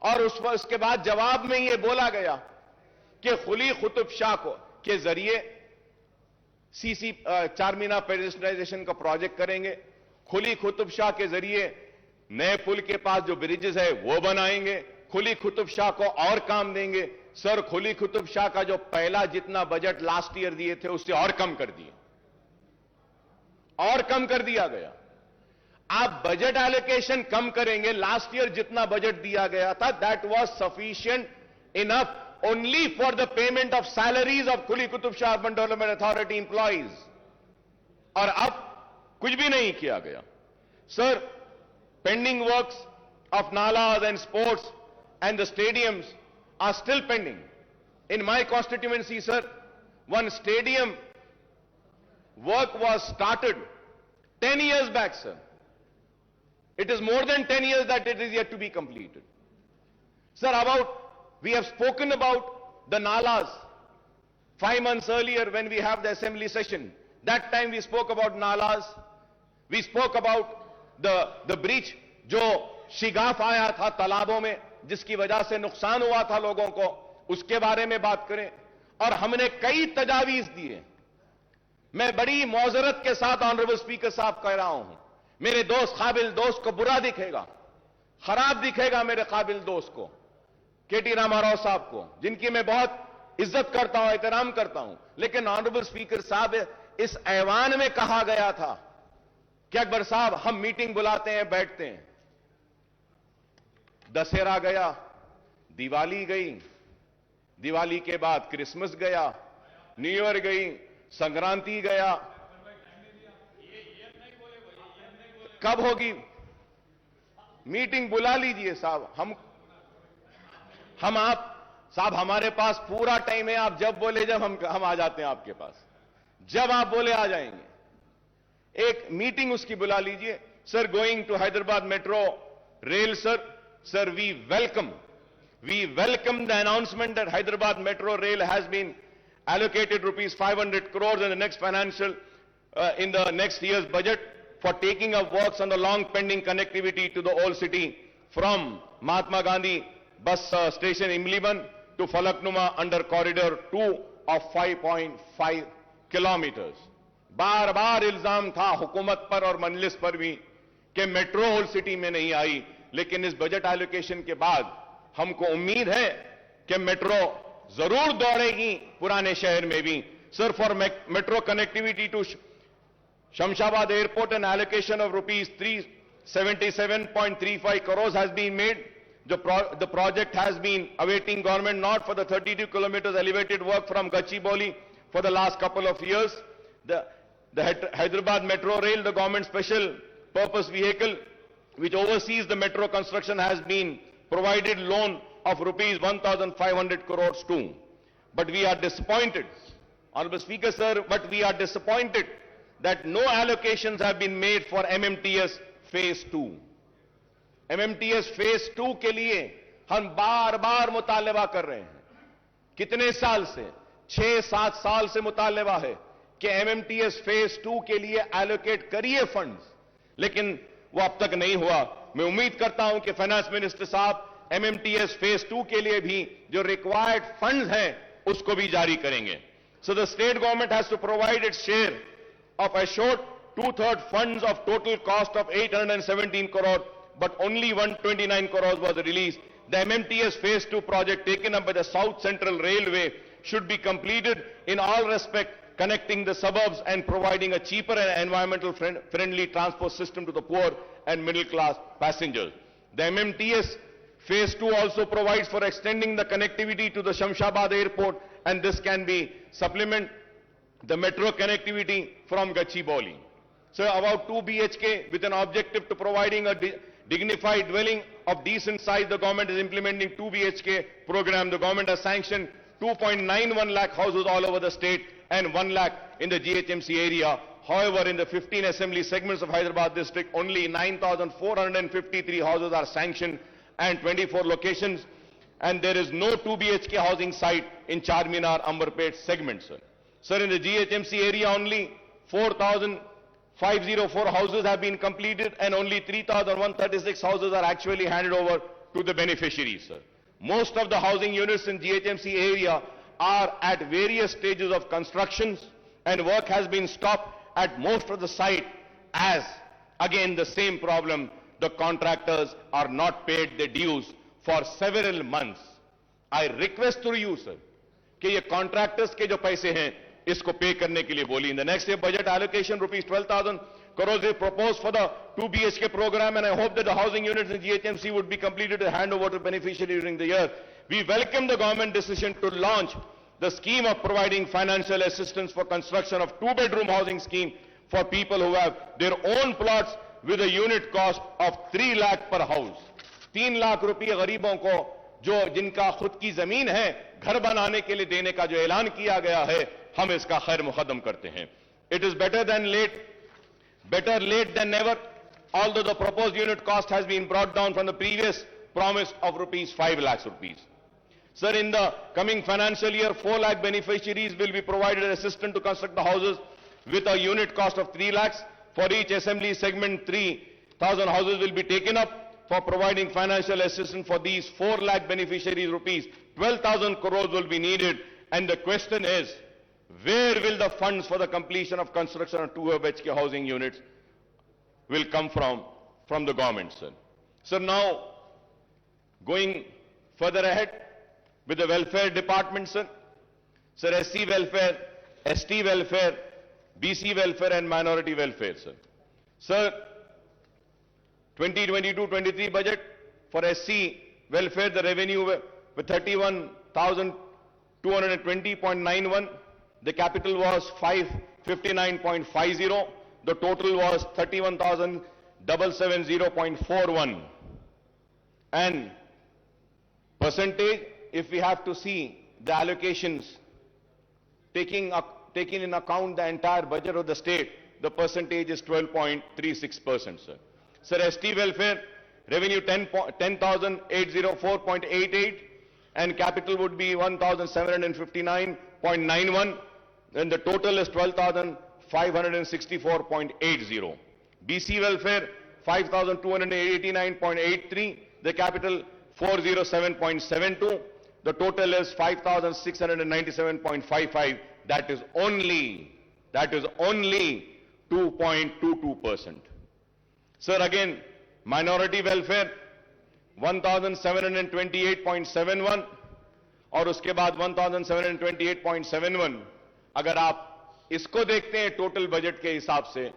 और उसके बाद जवाब में यह बोला गया कि कुली कुतुब शाह के जरिए चार मीनार पेडेस्ट्रियनाइजेशन का प्रोजेक्ट करेंगे, कुली कुतुब शाह के जरिए नए पुल के पास जो ब्रिजेस है वो बनाएंगे, कुली कुतुब शाह को और काम देंगे. सर कुली कुतुब शाह का जो पहला जितना बजट लास्ट ईयर दिए थे उससे और कम कर दिया गया. आप बजट एलोकेशन कम करेंगे, लास्ट ईयर जितना बजट दिया गया था that was sufficient enough only for the payment of salaries of Quli Qutub Shah urban development authority employees, और अब कुछ भी नहीं किया गया. Sir, pending works of nallahs and sports and the stadiums are still pending. In my constituency, sir, one stadium work was started 10 years back, sir. It is more than 10 years that it is yet to be completed. Sir, we have spoken about the nalas 5 months earlier when we have the assembly session. That time we spoke about nalas. We spoke about the breach जो शिगाफ आया था तालाबों में, जिसकी वजह से नुकसान हुआ था लोगों को, उसके बारे में बात करें. और हमने कई तजावीज दिए. मैं बड़ी मौजरत के साथ ऑनरेबल स्पीकर साहब कह रहा हूं, मेरे दोस्त काबिल दोस्त को बुरा दिखेगा, खराब दिखेगा मेरे काबिल दोस्त को, केटी रामाराव साहब को, जिनकी मैं बहुत इज्जत करता हूं, एहतराम करता हूं. लेकिन ऑनरेबल स्पीकर साहब, इस ऐवान में कहा गया था कि अकबर साहब हम मीटिंग बुलाते हैं, बैठते हैं. दशहरा गया, दिवाली गई, दिवाली के बाद क्रिसमस गया, न्यू ईयर गई, संक्रांति गया. कब होगी मीटिंग? बुला लीजिए साहब. हम आप साहब, हमारे पास पूरा टाइम है. आप जब बोले, जब हम आ जाते हैं आपके पास. जब आप बोले आ जाएंगे. एक मीटिंग उसकी बुला लीजिए. Sir, going to Hyderabad metro rail, sir, we welcome the announcement that Hyderabad Metro Rail has been allocated rupees 500 crores in the next in the next year's budget for taking up works on the long pending connectivity to the old city from Mahatma Gandhi bus station Imliban to Falaknuma under corridor 2 of 5.5 kilometers. बार बार इल्जाम था हुकूमत पर और मजलिस पर भी कि metro old city में नहीं आई, लेकिन इस बजट एलोकेशन के बाद हमको उम्मीद है कि मेट्रो जरूर दौड़ेगी पुराने शहर में भी. Sir, for metro connectivity to Shamshabad airport an allocation of rupees 377.35 crores has been made. The project has been awaiting government nod for the 32 kilometers elevated work from Gachibowli for the last couple of years. The Hyderabad Metro Rail, the government special purpose vehicle which oversees the metro construction, has been provided loan of rupees 1,500 crores too. But we are disappointed, Honorable Speaker sir, but we are disappointed that no allocations have been made for MMTS Phase 2. MMTS Phase 2 के लिए हम बार बार मुतालबा कर रहे हैं. कितने साल से? 6-7 साल से मुतालबा है कि MMTS Phase 2 के लिए एलोकेट करिए फंड्स, लेकिन वो अब तक नहीं हुआ. मैं उम्मीद करता हूं कि फाइनेंस मिनिस्टर साहब MMTS Phase 2 के लिए भी जो रिक्वायर्ड फंड्स हैं उसको भी जारी करेंगे. So the state government has to provide its share of assured 2/3 funds of total cost of 817 crores, but only 129 crores was released. The MMTS Phase 2 project taken up by the South Central Railway should be completed in all respect, connecting the suburbs and providing a cheaper and environmental friendly transport system to the poor and middle class passengers. The MMTS Phase 2 also provides for extending the connectivity to the Shamshabad airport, and this can be supplement the metro connectivity from Gachibowli. So about 2 BHK with an objective to providing a dignified dwelling of decent size, the government is implementing 2 BHK program. The government has sanctioned 2.91 lakh houses all over the state and 1 lakh in the GHMC area. However, in the 15 assembly segments of Hyderabad district, only 9,453 houses are sanctioned and 24 locations, and there is no 2 BHK housing site in Charminar, Amberpet segment, sir. Sir, in the GHMC area, only 4,504 houses have been completed and only 3,136 houses are actually handed over to the beneficiaries, sir. Most of the housing units in GHMC area are at various stages of constructions, and work has been stopped at most of the site as, again, the same problem. The contractors are not paid their dues for several months. I request through you, sir, कि ये contractors के जो पैसे हैं, इसको पे करने के लिए बोली. In the next year budget allocation, rupees crores is proposed for the 2 BHK program, and I hope that the housing units in GHMC would be completed to hand over to beneficiaries during the year. We welcome the government decision to launch the scheme of providing financial assistance for construction of 2-bedroom housing scheme for people who have their own plots with a unit cost of 3 lakh per house. 3 lakh रुपए गरीबों को जो जिनका खुद की जमीन है घर बनाने के लिए देने का जो ऐलान किया गया है, हम इसका खैर मुकदम करते हैं. It is better late than never, although the proposed unit cost has been brought down from the previous promise of rupees 5 lakhs rupees. Sir, in the coming financial year, 4 lakh beneficiaries will be provided assistance to construct the houses with a unit cost of 3 lakhs. For each assembly segment, 3,000 houses will be taken up. For providing financial assistance for these 4 lakh beneficiaries, rupees 12,000 crores will be needed. And the question is, where will the funds for the completion of construction of 2 BHK housing units will come from the government, sir? So now, going further ahead with the welfare department, sir. Sir, SC welfare, ST welfare, BC welfare and minority welfare, sir. Sir, 2022-23 budget for SC welfare, the revenue with 31,220.91. The capital was 559.50. The total was 31,770.41. And percentage, if we have to see the allocations, taking in account the entire budget of the state, the percentage is 12.36%, sir. Sir, ST welfare, revenue 10,804.88 and capital would be 1,759.91 and the total is 12,564.80. BC welfare, 5,289.83, the capital 407.72, the total is 5,697.55, that is only 2.22%. Sir, again, minority welfare 1728.71 और उसके बाद 1728.71. अगर आप इसको देखते हैं total budget के हिसाब से,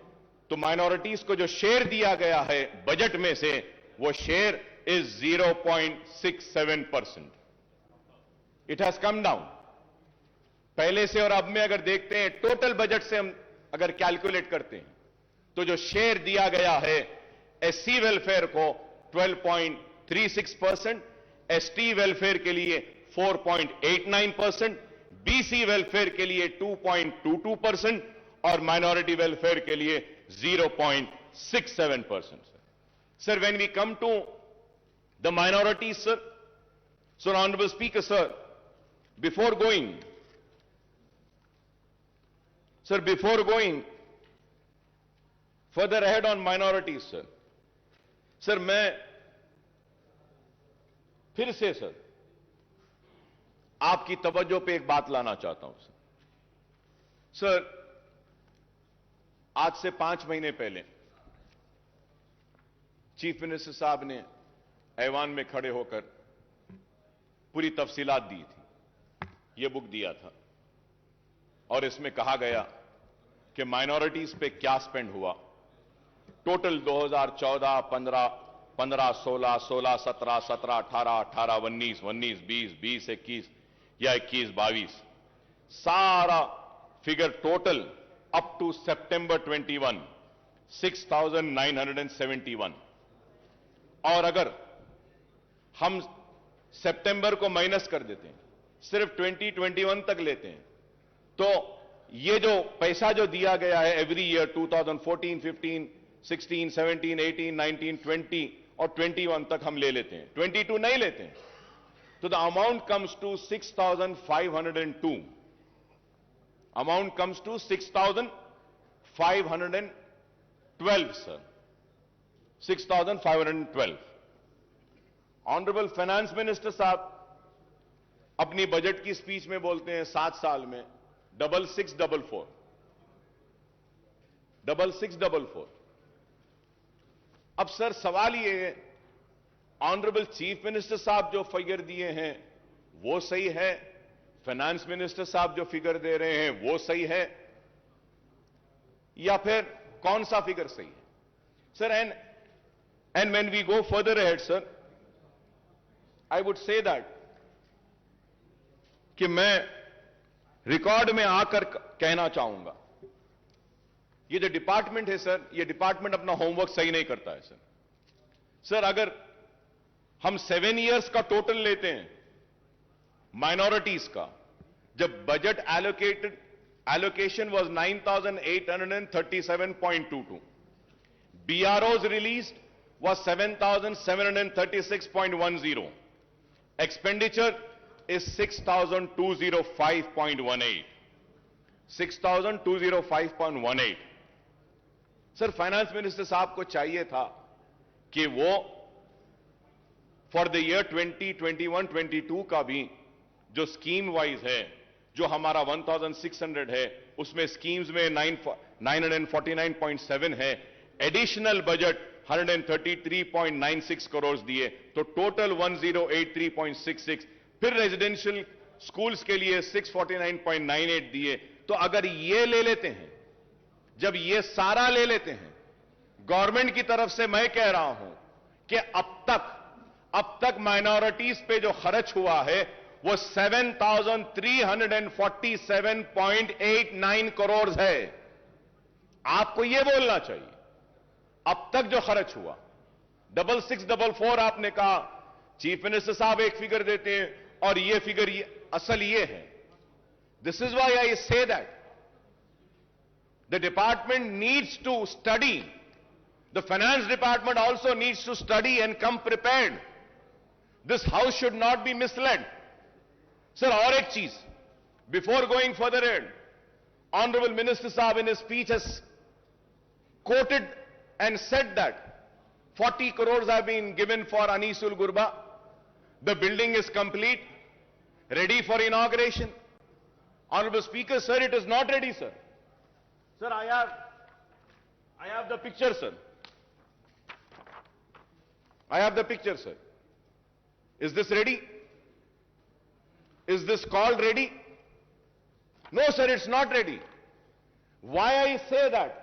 तो माइनॉरिटीज को जो शेयर दिया गया है बजट में से, वो share is 0.67%. It has come down पहले से, और अब में अगर देखते हैं टोटल बजट से हम अगर कैलकुलेट करते हैं, तो जो शेयर दिया गया है एससी वेलफेयर को 12.36%, एसटी वेलफेयर के लिए 4.89%, बीसी वेलफेयर के लिए 2.22% और माइनॉरिटी वेलफेयर के लिए 0.67%. Sir, when we come to the minorities, sir, so Honorable Speaker, sir, before going further ahead on minorities, sir, मैं फिर से सर आपकी तवज्जो पे एक बात लाना चाहता हूं सर. आज से 5 महीने पहले चीफ मिनिस्टर साहब ने ऐवान में खड़े होकर पूरी तफसीलात दी थी. यह बुक दिया था और इसमें कहा गया कि माइनॉरिटीज पे क्या स्पेंड हुआ. टोटल 2014, 15, 16, 17, 17, 18, 18, 19, 20, 21 या 21, 22, सारा फिगर टोटल अप टू सितंबर 21, 6,971. और अगर हम सितंबर को माइनस कर देते हैं, सिर्फ 2021 तक लेते हैं, तो ये जो पैसा जो दिया गया है एवरी ईयर 2014, 15, 16, 17, 18, 19, 20 और 21 तक हम ले लेते हैं, 22 नहीं लेते हैं, तो the amount comes to 6,502. Amount comes to 6,512, sir, 6,512. Honourable finance minister साहब अपनी बजट की स्पीच में बोलते हैं 7 साल में 6644. अब सर सवाल ये है, ऑनरेबल चीफ मिनिस्टर साहब जो फिगर दिए हैं वो सही है, फाइनेंस मिनिस्टर साहब जो फिगर दे रहे हैं वो सही है, या फिर कौन सा फिगर सही है sir? And when we go further ahead sir, I would say that कि मैं रिकॉर्ड में आकर कहना चाहूंगा, ये जो डिपार्टमेंट है सर, ये डिपार्टमेंट अपना होमवर्क सही नहीं करता है सर। सर अगर हम 7 इयर्स का टोटल लेते हैं माइनॉरिटीज का, जब budget allocation was 9,837.22, BROs released was 7,736.10, expenditure is 6,205.18, 6,205.18। Sir finance minister साहब को चाहिए था कि वो फॉर द ईयर 2021-22 का भी जो स्कीम वाइज है, जो हमारा 1,600 है, उसमें स्कीम्स में 949.7 है, एडिशनल बजट 133.96 करोड़ दिए, तो टोटल 1083.66, फिर रेजिडेंशियल स्कूल्स के लिए 649.98 दिए। तो अगर ये ले लेते हैं, जब ये सारा ले लेते हैं, गवर्नमेंट की तरफ से मैं कह रहा हूं कि अब तक माइनॉरिटीज पे जो खर्च हुआ है वो 7,347.89 करोड़ है। आपको यह बोलना चाहिए अब तक जो खर्च हुआ। 6644 आपने कहा, चीफ मिनिस्टर साहब एक फिगर देते हैं और ये फिगर असल ये है। This is why I say that the department needs to study, the finance department also needs to study and come prepared. This house should not be misled. Sir, और एक चीज, before going further ahead, honorable minister sahab in his speech has quoted and said that 40 crores have been given for Anisul Gurba. The building is complete, ready for inauguration. Honorable speaker, sir, it is not ready, sir. Sir, I have the picture, sir. I have the picture, sir. Is this ready? Is this called ready? No, sir, it's not ready. Why I say that?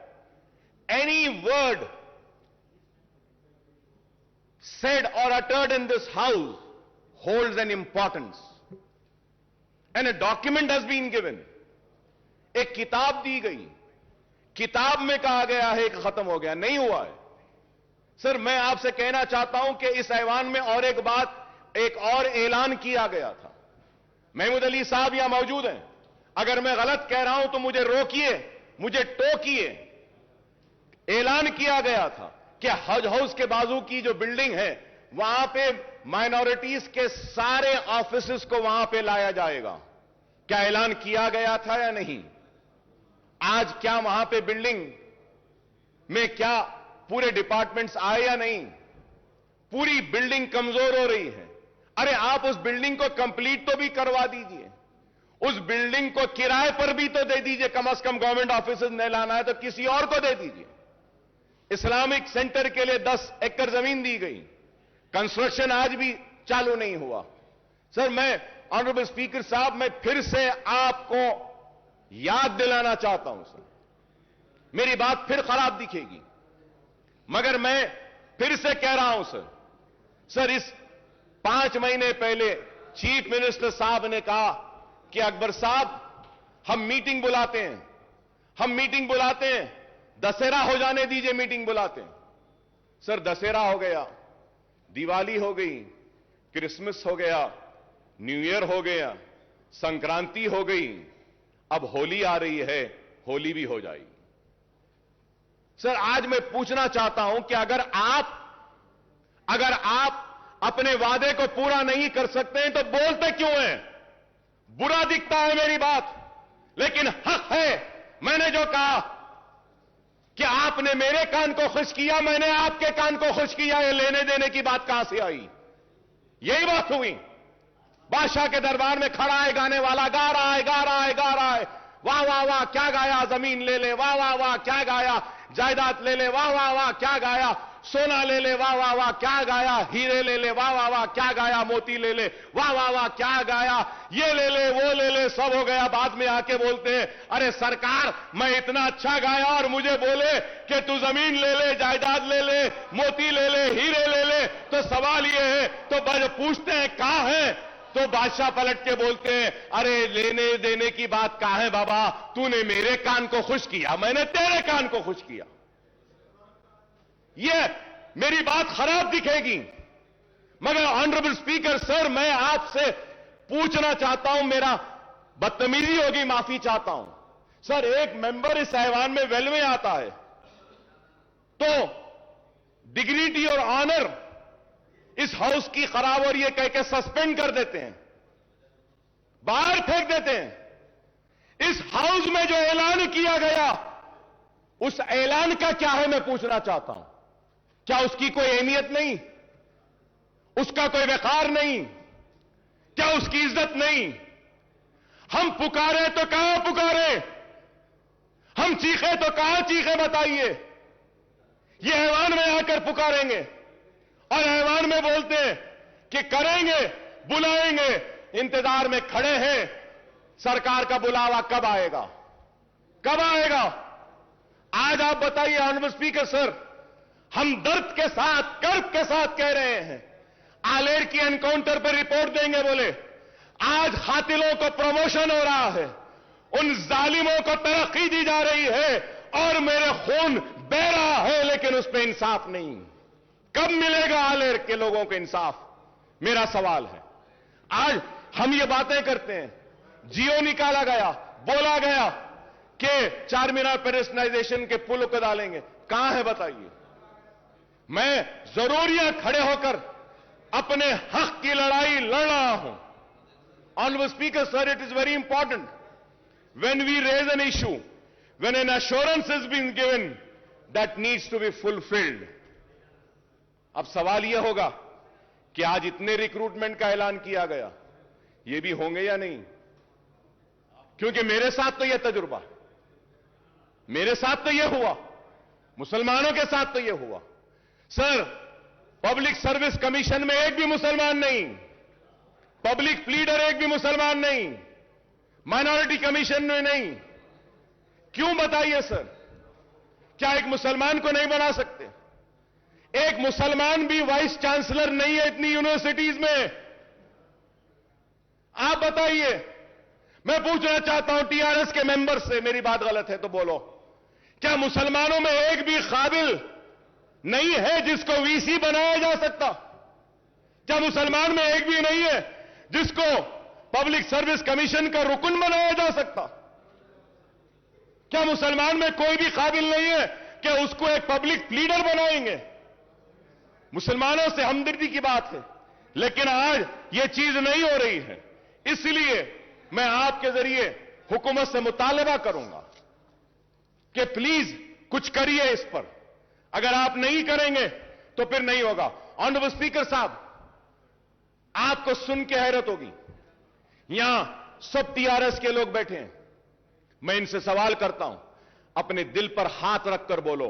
Any word said or uttered in this house holds an importance. And a document has been given. एक किताब दी गई, किताब में कहा गया है कि खत्म हो गया, नहीं हुआ है। सर मैं आपसे कहना चाहता हूं कि इस ऐवान में और एक बात, एक और ऐलान किया गया था। महमूद अली साहब यहां मौजूद हैं, अगर मैं गलत कह रहा हूं तो मुझे रोकिए, मुझे टोकिए। ऐलान किया गया था कि हज हाउस के बाजू की जो बिल्डिंग है वहां पे माइनॉरिटीज के सारे ऑफिसेस को वहां पे लाया जाएगा। क्या ऐलान किया गया था या नहीं? आज क्या वहां पे बिल्डिंग में क्या पूरे डिपार्टमेंट्स आए या नहीं? पूरी बिल्डिंग कमजोर हो रही है। अरे आप उस बिल्डिंग को कंप्लीट तो भी करवा दीजिए, उस बिल्डिंग को किराए पर भी तो दे दीजिए। कम से कम गवर्नमेंट ऑफिस नहीं लाना है तो किसी और को दे दीजिए। इस्लामिक सेंटर के लिए 10 एकड़ जमीन दी गई, कंस्ट्रक्शन आज भी चालू नहीं हुआ। सर मैं ऑनरेबल स्पीकर साहब, मैं फिर से आपको याद दिलाना चाहता हूं सर, मेरी बात फिर खराब दिखेगी मगर मैं फिर से कह रहा हूं सर इस 5 महीने पहले चीफ मिनिस्टर साहब ने कहा कि अकबर साहब हम मीटिंग बुलाते हैं, दशहरा हो जाने दीजिए, मीटिंग बुलाते हैं। सर दशहरा हो गया, दिवाली हो गई, क्रिसमस हो गया, न्यू ईयर हो गया, संक्रांति हो गई, अब होली आ रही है, होली भी हो जाएगी। सर आज मैं पूछना चाहता हूं कि अगर आप अपने वादे को पूरा नहीं कर सकते हैं तो बोलते क्यों हैं? बुरा दिखता है मेरी बात, लेकिन हक है। मैंने जो कहा कि आपने मेरे कान को खुश किया, मैंने आपके कान को खुश किया, ये लेने देने की बात कहां से आई? यही बात हुई। बादशाह के दरबार में खड़ा है गाने वाला, गा रहा है, वाह वाह वाह क्या गाया, जमीन ले ले, वाह वाह वाह क्या गाया, जायदाद ले ले, वाह वाह वाह क्या गाया, सोना ले ले वाह वाह वाह क्या गाया, हीरे ले ले वाह वाह वाह क्या गाया, मोती ले ले वाह वाह वाह क्या गाया, ये ले ले वो ले ले, सब हो गया। बाद में आके बोलते हैं अरे सरकार मैं इतना अच्छा गाया और मुझे बोले कि तू जमीन ले ले, जायदाद ले ले, मोती ले ले, हीरे ले ले। तो सवाल ये है, तो पूछते हैं कहां है, तो बादशाह पलट के बोलते हैं अरे लेने देने की बात कहां है बाबा, तूने मेरे कान को खुश किया, मैंने तेरे कान को खुश किया। ये मेरी बात खराब दिखेगी, मगर ऑनरेबल स्पीकर सर मैं आपसे पूछना चाहता हूं, मेरा बदतमीजी होगी माफी चाहता हूं सर। एक मेंबर इस ऐवान में वेल में आता है तो डिग्निटी और ऑनर इस हाउस की खराब और ये कह के सस्पेंड कर देते हैं, बाहर फेंक देते हैं। इस हाउस में जो ऐलान किया गया उस ऐलान का क्या है मैं पूछना चाहता हूं। क्या उसकी कोई अहमियत नहीं, उसका कोई वकार नहीं, क्या उसकी इज्जत नहीं? हम पुकारे तो कहां पुकारे, हम चीखे तो कहां चीखे बताइए। ये ऐवान में आकर पुकारेंगे और ऐवान में बोलते हैं कि करेंगे, बुलाएंगे, इंतजार में खड़े हैं। सरकार का बुलावा कब आएगा, कब आएगा? आज आप बताइए ऑनरेबल स्पीकर सर, हम दर्द के साथ, कर्ब के साथ कह रहे हैं, आलेर की एनकाउंटर पर रिपोर्ट देंगे बोले, आज कातिलों को प्रमोशन हो रहा है, उन जालिमों को तरक्की दी जा रही है और मेरे खून बह रहा है, लेकिन उस पर इंसाफ नहीं। कब मिलेगा आलेर के लोगों को इंसाफ, मेरा सवाल है। आज हम ये बातें करते हैं, जियो निकाला गया, बोला गया कि चार मीनार पेडेस्टलाइजेशन के पुल को डालेंगे, कहां है बताइए? मैं जरूर यहां खड़े होकर अपने हक की लड़ाई लड़ रहा हूं। Honourable speaker sir, it is very important when we raise an issue, when an assurance has been given, that needs to be fulfilled. अब सवाल यह होगा कि आज इतने रिक्रूटमेंट का ऐलान किया गया, ये भी होंगे या नहीं? क्योंकि मेरे साथ तो यह तजुर्बा, मेरे साथ तो यह हुआ, मुसलमानों के साथ तो यह हुआ। सर, पब्लिक सर्विस कमीशन में एक भी मुसलमान नहीं, पब्लिक प्लीडर एक भी मुसलमान नहीं, माइनॉरिटी कमीशन में नहीं। क्यों बताइए सर? क्या एक मुसलमान को नहीं बना सकते? एक मुसलमान भी वाइस चांसलर नहीं है इतनी यूनिवर्सिटीज में। आप बताइए। मैं पूछना चाहता हूं टीआरएस के मेंबर से, मेरी बात गलत है तो बोलो, क्या मुसलमानों में एक भी काबिल नहीं है जिसको वीसी बनाया जा सकता? क्या मुसलमान में एक भी नहीं है जिसको पब्लिक सर्विस कमीशन का रुकन बनाया जा सकता? क्या मुसलमान में कोई भी काबिल नहीं है कि उसको एक पब्लिक लीडर बनाएंगे? मुसलमानों से हमदर्दी की बात है, लेकिन आज यह चीज नहीं हो रही है। इसलिए मैं आपके जरिए हुकूमत से मुतालबा करूंगा कि प्लीज कुछ करिए इस पर। अगर आप नहीं करेंगे तो फिर नहीं होगा। ऑनरेबल स्पीकर साहब, आपको सुन के हैरत होगी, यहां सब टीआरएस के लोग बैठे हैं। मैं इनसे सवाल करता हूं, अपने दिल पर हाथ रखकर बोलो,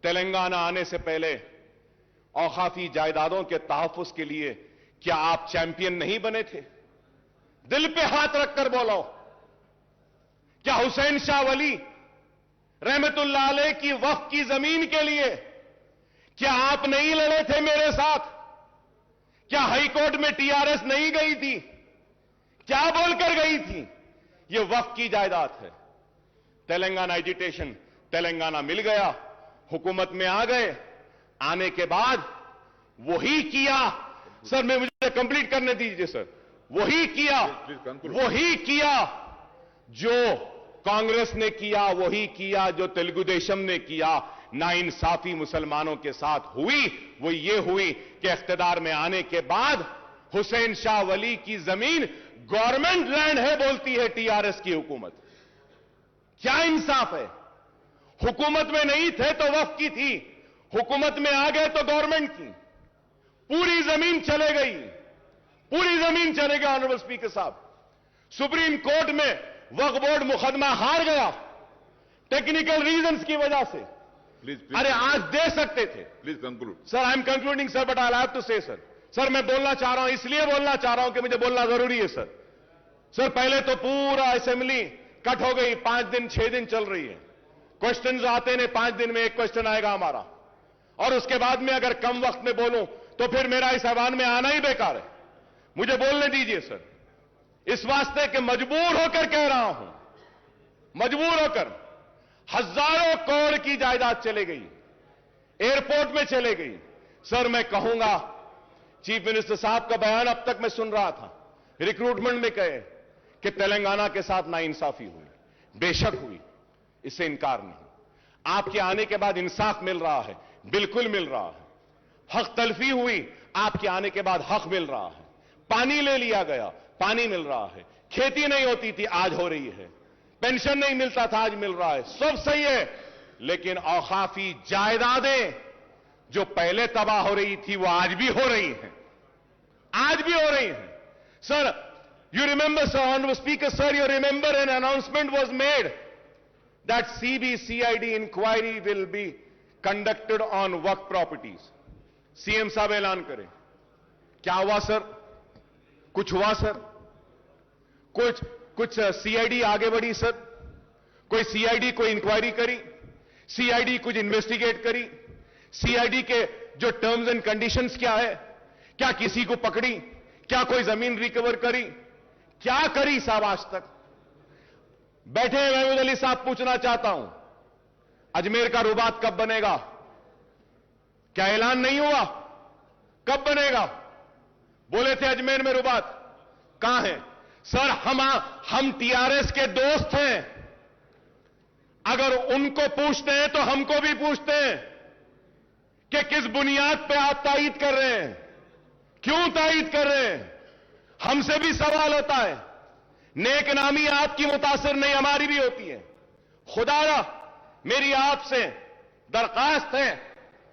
तेलंगाना आने से पहले औकाफी जायदादों के तहफ्फुज के लिए क्या आप चैंपियन नहीं बने थे? दिल पे हाथ रखकर बोलो। क्या हुसैन शाह वली रहमतुल्लाह अलैह की वक्फ की जमीन के लिए क्या आप नहीं लड़े थे मेरे साथ? क्या हाईकोर्ट में टीआरएस नहीं गई थी? क्या बोलकर गई थी? यह वक्फ की जायदाद है। तेलंगाना एजिटेशन, तेलंगाना मिल गया, हुकूमत में आ गए, आने के बाद वही किया। सर मैं मुझे कंप्लीट करने दीजिए सर। वही किया जो कांग्रेस ने किया, वही किया जो तेलुगु देशम ने किया। नाइंसाफी मुसलमानों के साथ हुई, वो ये हुई कि इख्तिदार में आने के बाद हुसैन शाह वली की जमीन गवर्नमेंट लैंड है बोलती है टीआरएस की हुकूमत। क्या इंसाफ है? हुकूमत में नहीं थे तो वक्फ की थी, हुकूमत में आ गए तो गवर्नमेंट की। पूरी जमीन चले गई, पूरी जमीन चले गई। ऑनरेबल स्पीकर साहब, सुप्रीम कोर्ट में वक्फ बोर्ड मुकदमा हार गया टेक्निकल रीजंस की वजह से। Please, अरे आज दे सकते थे. please conclude. Sir I am concluding sir, but I have to say sir मैं बोलना चाह रहा हूं, इसलिए बोलना चाह रहा हूं कि मुझे बोलना जरूरी है सर. सर पहले तो पूरा असेंबली कट हो गई, 5 दिन 6 दिन चल रही है. क्वेश्चंस आते ने, 5 दिन में एक क्वेश्चन आएगा हमारा, और उसके बाद में अगर कम वक्त में बोलूं तो फिर मेरा इस ऐवान में आना ही बेकार है. मुझे बोलने दीजिए सर, इस वास्ते कि मजबूर होकर कह रहा हूं, मजबूर होकर. हजारों करोड़ की जायदाद चले गई, एयरपोर्ट में चले गई. सर मैं कहूंगा, चीफ मिनिस्टर साहब का बयान अब तक मैं सुन रहा था, रिक्रूटमेंट में कहे कि तेलंगाना के साथ नाइंसाफी हुई. बेशक हुई, इससे इनकार नहीं. आपके आने के बाद इंसाफ मिल रहा है, बिल्कुल मिल रहा है. हक तलफी हुई, आपके आने के बाद हक मिल रहा है. पानी ले लिया गया, पानी मिल रहा है. खेती नहीं होती थी, आज हो रही है. पेंशन नहीं मिलता था, आज मिल रहा है. सब सही है, लेकिन औकाफी जायदादें जो पहले तबाह हो रही थी वो आज भी हो रही हैं, आज भी हो रही हैं. Sir you remember, sir, honorable speaker, sir, you remember an announcement was made that CBCID inquiry will be conducted on work properties. CM साहब ऐलान करें. क्या हुआ सर? कुछ हुआ सर? कुछ सीआईडी आगे बढ़ी सर? कोई सीआईडी कोई इंक्वायरी करी? सीआईडी कुछ इन्वेस्टिगेट करी? सीआईडी के जो टर्म्स एंड कंडीशंस क्या है? क्या किसी को पकड़ी? क्या कोई जमीन रिकवर करी? क्या करी साहब आज तक? बैठे महमूद अली साहब, पूछना चाहता हूं, अजमेर का रुबात कब बनेगा? क्या ऐलान नहीं हुआ? कब बनेगा? बोले थे अजमेर में रुबात, कहां है? सर हम टीआरएस के दोस्त हैं, अगर उनको पूछते हैं तो हमको भी पूछते हैं कि किस बुनियाद पे आप तायीद कर रहे हैं, क्यों तायीद कर रहे हैं. हमसे भी सवाल होता है. नेक नामी आपकी मुतासिर नहीं, हमारी भी होती है. खुदारा मेरी आपसे दरखास्त है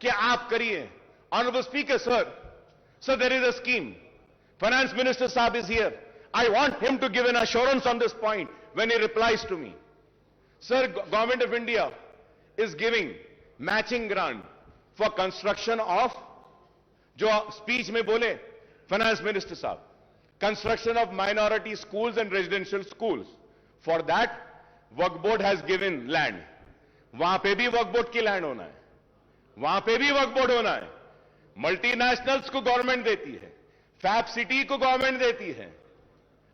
कि आप करिए. Honourable speaker sir there is a scheme. Finance minister साहब is here. I want him to give an assurance on this point when he replies to me. Sir, Government of India is giving matching grant for construction of, जो speech में बोले Finance Minister साहब, construction of minority schools and residential schools. For that, Waqf Board has given land. वहां पे भी Waqf Board की land होना है, वहां पे भी Waqf Board होना है. मल्टीनेशनल्स को गवर्नमेंट देती है, फैब सिटी को गवर्नमेंट देती है,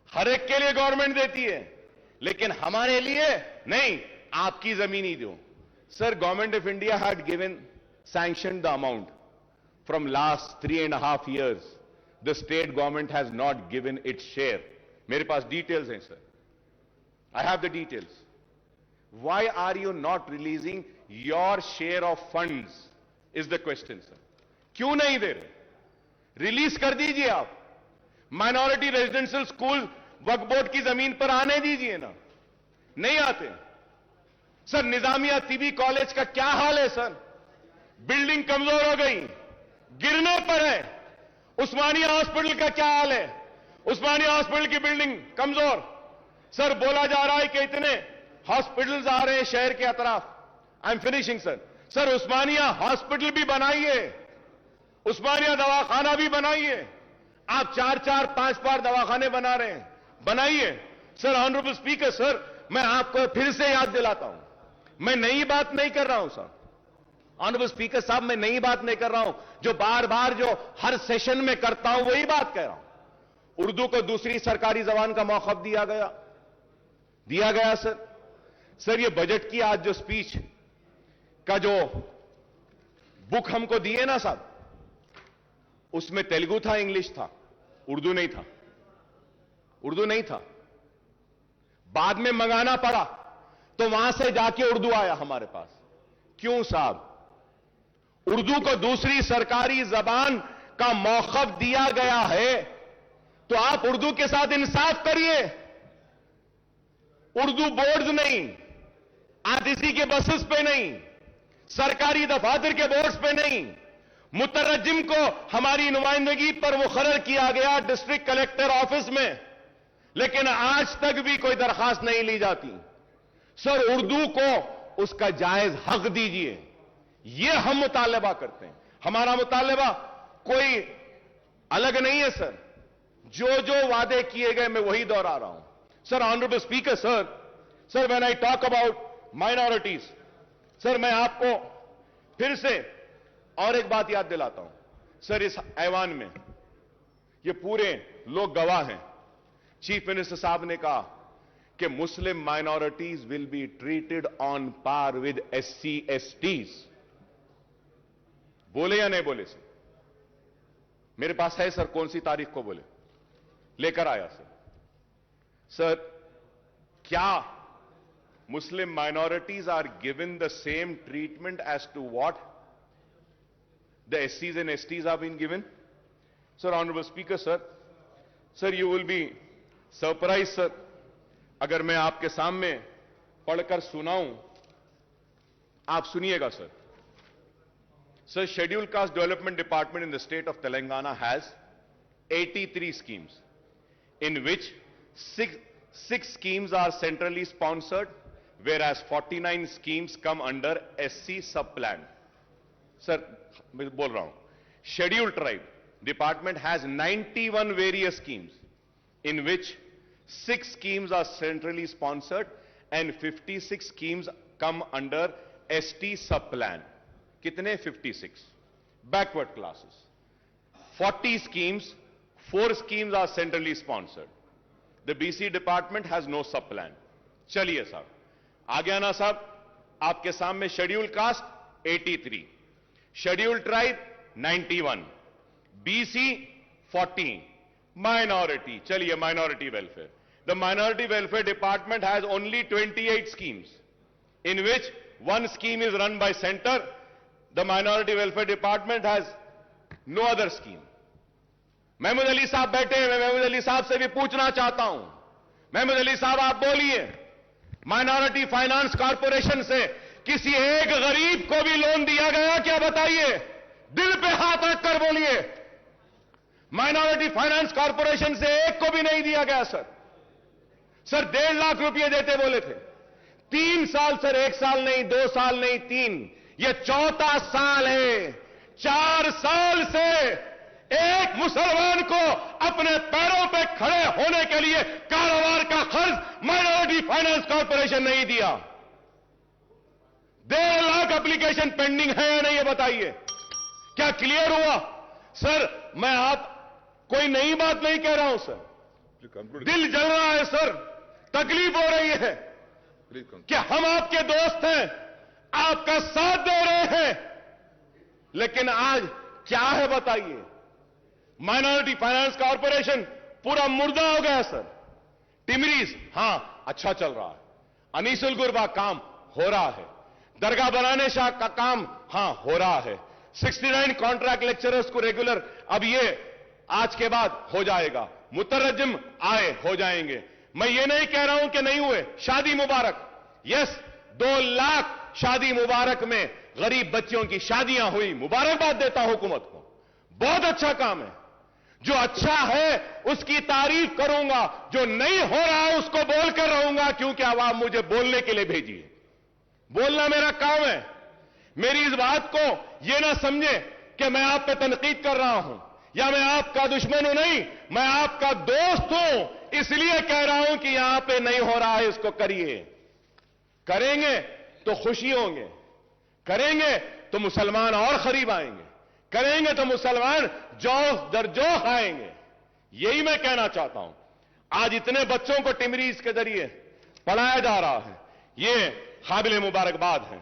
हर एक के लिए गवर्नमेंट देती है, लेकिन हमारे लिए नहीं. आपकी जमीन ही दो. Sir, government of India had given sanction the amount. From last 3.5 years the state government has not given its share. मेरे पास डिटेल्स हैं sir, I have the details. Why are you not releasing your share of funds is the question sir. क्यों नहीं दे रहे? Release कर दीजिए आप. Minority residential school Waqf board की जमीन पर आने दीजिए ना. नहीं आते. सर, निजामिया तिबी कॉलेज का क्या हाल है सर? बिल्डिंग कमजोर हो गई, गिरने पर है. उस्मानिया हॉस्पिटल का क्या हाल है? उस्मानिया हॉस्पिटल की बिल्डिंग कमजोर. सर, बोला जा रहा है कि इतने हॉस्पिटल्स आ रहे हैं शहर के अतराफ. I am finishing sir. Sir, Osmania hospital भी बनाइए, उस्मानिया दवाखाना भी बनाइए. आप 4-4, 5 बार दवाखाने बना रहे हैं, बनाइए. सर, ऑनरेबल स्पीकर सर, मैं आपको फिर से याद दिलाता हूं, मैं नई बात नहीं कर रहा हूं सर. ऑनरेबल स्पीकर साहब, मैं नई बात नहीं कर रहा हूं. जो बार बार जो हर सेशन में करता हूं वही बात कह रहा हूं. उर्दू को दूसरी सरकारी जबान का मौखिफ दिया गया सर. सर, ये बजट की आज जो स्पीच का जो बुक हमको दिए ना साहब, उसमें तेलुगु था, इंग्लिश था, उर्दू नहीं था. उर्दू नहीं था. बाद में मंगाना पड़ा तो वहां से जाके उर्दू आया हमारे पास. क्यों साहब? उर्दू को दूसरी सरकारी जबान का मौखिफ दिया गया है तो आप उर्दू के साथ इंसाफ करिए. उर्दू बोर्ड्स नहीं, आरटीसी के बसेस पे नहीं, सरकारी दफातर के बोर्ड्स पे नहीं, मुतरज्जिम को हमारी नुमाइंदगी पर मुकर्रर किया गया डिस्ट्रिक्ट कलेक्टर ऑफिस में, लेकिन आज तक भी कोई दरखास्त नहीं ली जाती. सर, उर्दू को उसका जायज हक दीजिए. ये हम मुतालबा करते हैं। हमारा मुतालबा कोई अलग नहीं है सर, जो जो वादे किए गए मैं वही दोहरा रहा हूं। Sir, honourable speaker sir, when I talk about minorities, sir मैं आपको फिर से और एक बात याद दिलाता हूं। सर, इस ऐवान में ये पूरे लोग गवाह हैं, चीफ मिनिस्टर साहब ने कहा कि Muslim minorities will be treated on par with SC STs। बोले या नहीं बोले सर? मेरे पास है सर, कौन सी तारीख को बोले, लेकर आया सर। सर, क्या Muslim minorities are given the same treatment as to what the SCs and STs have been given? Sir, Honorable Speaker, sir, you will be surprised, sir, अगर मैं आपके सामने पढ़कर सुनाऊं, आप सुनिएगा sir. Sir, Scheduled Caste Development Department in the state of Telangana has 83 schemes, in which six schemes are centrally sponsored, whereas 49 schemes come under SC sub-plan. Sir, मैं बोल रहा हूं, Scheduled Tribe Department has 91 various schemes, in which 6 schemes are centrally sponsored and 56 schemes come under ST sub-plan. कितने? 56. Backward classes. 40 schemes, 4 schemes are centrally sponsored. The BC department has no sub-plan. चलिए साहब, आ गया ना साहब आपके सामने Scheduled Caste 83, Scheduled Tribe 91, BC 14, Minority. चलिए Minority Welfare. The Minority Welfare Department has only 28 schemes, in which one scheme is run by center. The Minority Welfare Department has no other scheme. Mahmood Ali साहब बैठे हैं, मैं महमूद अली साहब से भी पूछना चाहता हूं। महमूद अली साहब, आप बोलिए, माइनॉरिटी फाइनेंस कॉरपोरेशन से किसी एक गरीब को भी लोन दिया गया क्या? बताइए, दिल पे हाथ रखकर बोलिए। माइनॉरिटी फाइनेंस कॉरपोरेशन से एक को भी नहीं दिया गया सर। सर 1.5 लाख रुपए देते बोले थे। 3 साल सर, 1 साल नहीं, 2 साल नहीं, 3, ये 4था साल है। 4 साल से एक मुसलमान को अपने पैरों पे खड़े होने के लिए कारोबार का खर्च माइनॉरिटी फाइनेंस कॉरपोरेशन नहीं दिया। 1.5 लाख एप्लीकेशन पेंडिंग है या नहीं, ये बताइए। क्या क्लियर हुआ? सर, मैं आप कोई नई बात नहीं कह रहा हूं सर, दिल जल रहा है सर, तकलीफ हो रही है कि हम आपके दोस्त हैं, आपका साथ दे रहे हैं, लेकिन आज क्या है बताइए? माइनॉरिटी फाइनेंस कॉरपोरेशन पूरा मुर्दा हो गया सर। टिमरीज, हां अच्छा चल रहा है। अनीसुल गुरबा काम हो रहा है। दरगाह बनाने शाह का काम हां हो रहा है। 69 कॉन्ट्रैक्ट लेक्चरर्स को रेगुलर अब ये आज के बाद हो जाएगा। मुतरज्जिम आए हो जाएंगे। मैं ये नहीं कह रहा हूं कि नहीं हुए। शादी मुबारक, यस, 2 लाख शादी मुबारक में गरीब बच्चियों की शादियां हुई। मुबारकबाद देता हूं हुकूमत को, बहुत अच्छा काम है। जो अच्छा है उसकी तारीफ करूंगा, जो नहीं हो रहा है उसको बोलकर रहूंगा, क्योंकि आवाम मुझे बोलने के लिए भेजी है। बोलना मेरा काम है। मेरी इस बात को यह ना समझे कि मैं आप पे तनकीद कर रहा हूं या मैं आपका दुश्मन हूं। नहीं, मैं आपका दोस्त हूं, इसलिए कह रहा हूं कि यहां पे नहीं हो रहा है, इसको करिए। करेंगे तो खुशी होंगे, करेंगे तो मुसलमान और करीब आएंगे, करेंगे तो मुसलमान जोश दर जोश आएंगे। यही मैं कहना चाहता हूं। आज इतने बच्चों को टिमरीज के जरिए पढ़ाया जा रहा है, ये काबिल मुबारकबाद है।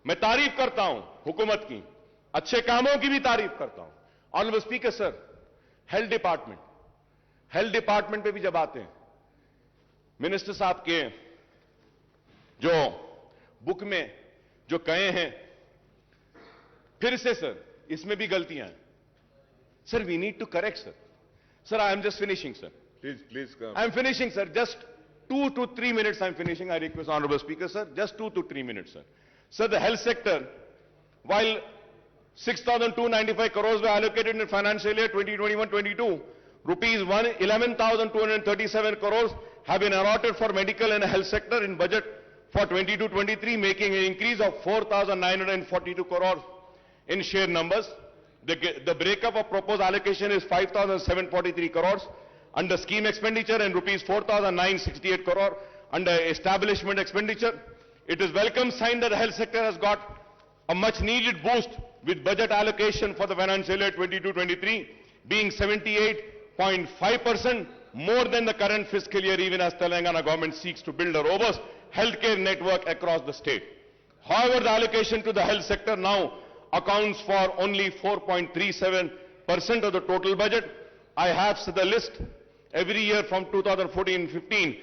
मैं तारीफ करता हूं हुकूमत की, अच्छे कामों की भी तारीफ करता हूं। Honourable speaker sir, health department पे भी जब आते हैं, मिनिस्टर साहब के जो बुक में जो कहे हैं, फिर से सर इसमें भी गलतियां हैं sir. We need to correct sir. Sir, I am just finishing sir, Please come. I am finishing sir, just 2 to 3 minutes I am finishing. I request Honorable Speaker sir, just 2 to 3 minutes sir. Sir, the health sector, while 6,295 crores were allocated in financial year 2021-22, rupees 11,237 crores have been allotted for medical and health sector in budget for 22-23, making an increase of 4,942 crores in sheer numbers. The breakup of proposed allocation is 5,743 crores under scheme expenditure and rupees 4,968 crore under establishment expenditure. It is welcome sign that the health sector has got a much needed boost with budget allocation for the financial year 22-23 being 78.5% more than the current fiscal year, even as Telangana government seeks to build a robust healthcare network across the state. However, the allocation to the health sector now accounts for only 4.37% of the total budget. I have the list every year from 2014-15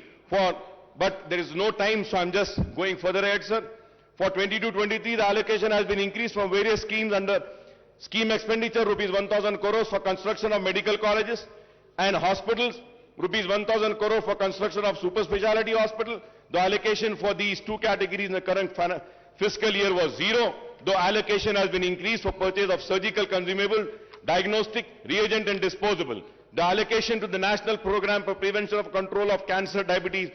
but there is no time, so I'm just going further ahead, sir. For 22-23, the allocation has been increased from various schemes under scheme expenditure, rupees 1,000 crores for construction of medical colleges and hospitals, rupees 1,000 crore for construction of super speciality hospital. The allocation for these two categories in the current fiscal year was zero, though allocation has been increased for purchase of surgical consumable, diagnostic, reagent and disposable. The allocation to the National Program for Prevention of Control of Cancer, Diabetes,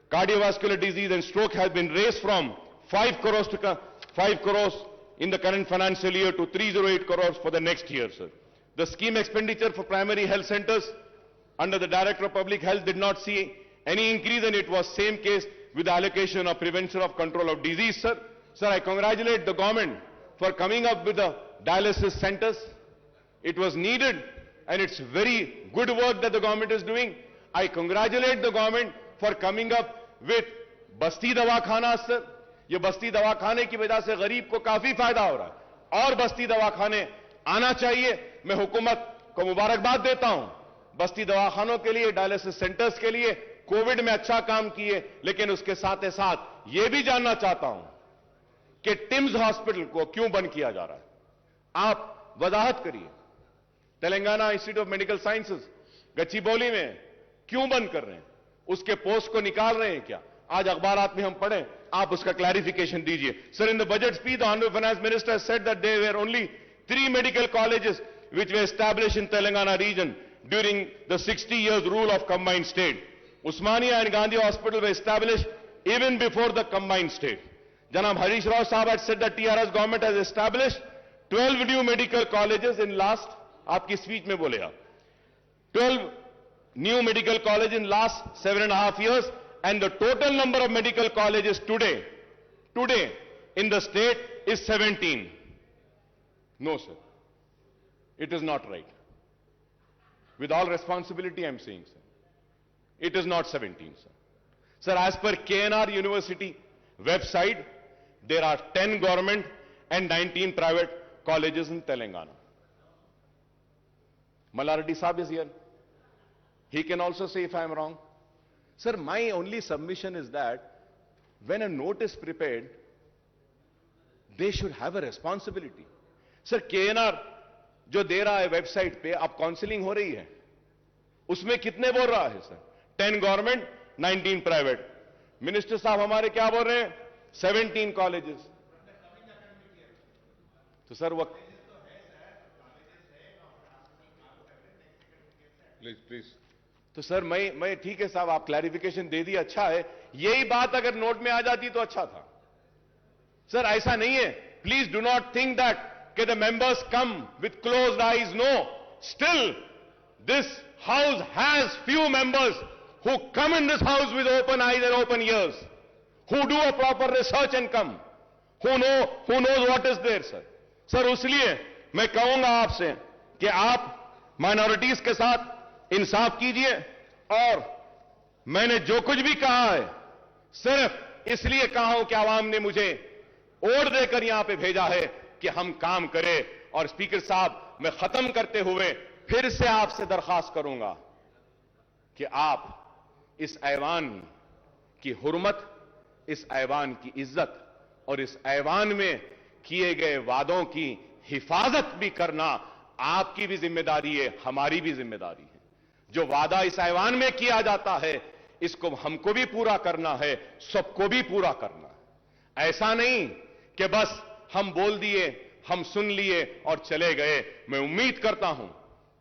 Cardiovascular Disease and Stroke has been raised from 5 crores to 5 crores in the current financial year to 308 crores for the next year, sir. The scheme expenditure for primary health centers under the Director of Public Health did not see any increase, and it was same case with the allocation of prevention of control of disease, sir. Sir, I congratulate the government for coming up with the dialysis centers. It was needed, and it's very good work that the government is doing. I congratulate the government for coming up with बस्ती दवाखाना, sir. ये बस्ती दवाखाने की वजह से गरीब को काफी फायदा हो रहा है और बस्ती दवाखाने आना चाहिए. मैं हुकूमत को मुबारकबाद देता हूं. बस्ती दवाखानों के लिए, डायलिसिस सेंटर्स के लिए कोविड में अच्छा काम किए, लेकिन उसके साथ ही साथ यह भी जानना चाहता हूं कि टिम्स हॉस्पिटल को क्यों बंद किया जा रहा है. आप वजाहत करिए. Telangana institute of medical sciences Gachibowli में क्यों बंद कर रहे हैं? उसके पोस्ट को निकाल रहे हैं क्या? आज अखबारात में हम पढ़ें, आप उसका क्लैरिफिकेशन दीजिए. Sir, in the budget speech the honourable finance minister said that there were only 3 medical colleges which were established in Telangana region during the 60 years rule of combined state. Usmania and Gandhi Hospital were established even before the combined state. Janab Harish Rao Sahab had said that TRS government has established 12 new medical colleges in last, आपकी speech में बोले आप, 12 new medical colleges in last 7.5 years, and the total number of medical colleges today in the state is 17. No, sir. It is not right. With all responsibility, I am saying, sir. It is not 17, sir. Sir, as per KNR University website, there are 10 government and 19 private colleges in Telangana. Malardi Saab is here. He can also say if I am wrong. Sir, my only submission is that when a note is prepared, they should have a responsibility. Sir, KNR जो दे रहा है website पे, अब counselling हो रही है, उसमें कितने बोल रहा है? Sir, 10 government, 19 private. मिनिस्टर साहब हमारे क्या बोल रहे हैं? 17 कॉलेजेस. तो सर वो प्लीज तो सर मैं ठीक है साहब, आप क्लैरिफिकेशन दे दिए, अच्छा है. यही बात अगर नोट में आ जाती तो अच्छा था. सर, ऐसा नहीं है. Please do not think that the members come with closed eyes. No. Still, this house has few members who come in this house with open eyes and open ears, who do a proper research and come, who knows what is there, sir. Sir, इसलिए मैं कहूंगा आपसे कि आप minorities के साथ इंसाफ कीजिए, और मैंने जो कुछ भी कहा है सिर्फ इसलिए कहा हूं कि आवाम ने मुझे वोट देकर यहां पे भेजा है कि हम काम करें. और स्पीकर साहब, मैं खत्म करते हुए फिर से आपसे दरखास्त करूंगा कि आप इस ऐवान की हुर्मत, इस ऐवान की इज्जत और इस ऐवान में किए गए वादों की हिफाजत भी करना आपकी भी जिम्मेदारी है, हमारी भी जिम्मेदारी है. जो वादा इस ऐवान में किया जाता है, इसको हमको भी पूरा करना है, सबको भी पूरा करना है. ऐसा नहीं कि बस हम बोल दिए, हम सुन लिए और चले गए. मैं उम्मीद करता हूं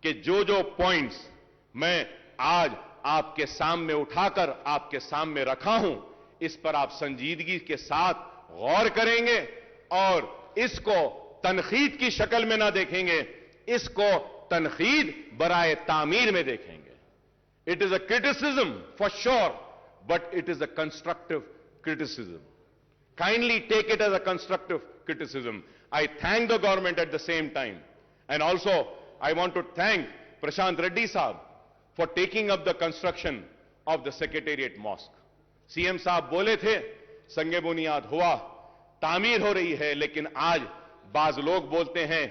कि जो जो पॉइंट्स मैं आज आपके सामने उठाकर आपके सामने रखा हूं, इस पर आप संजीदगी के साथ गौर करेंगे और इसको तनखीद की शक्ल में ना देखेंगे, इसको तनखीद बराए तामीर में देखेंगे. It is a criticism for sure, but it is a constructive criticism. Kindly take it as a constructive criticism. I thank the government at the same time. And also, I want to thank Prashant Reddy Saab for taking up the construction of the Secretariat Mosque. CM साहब बोले थे, संगे बुनियाद हुआ, तामीर हो रही है, लेकिन आज बाज लोग बोलते हैं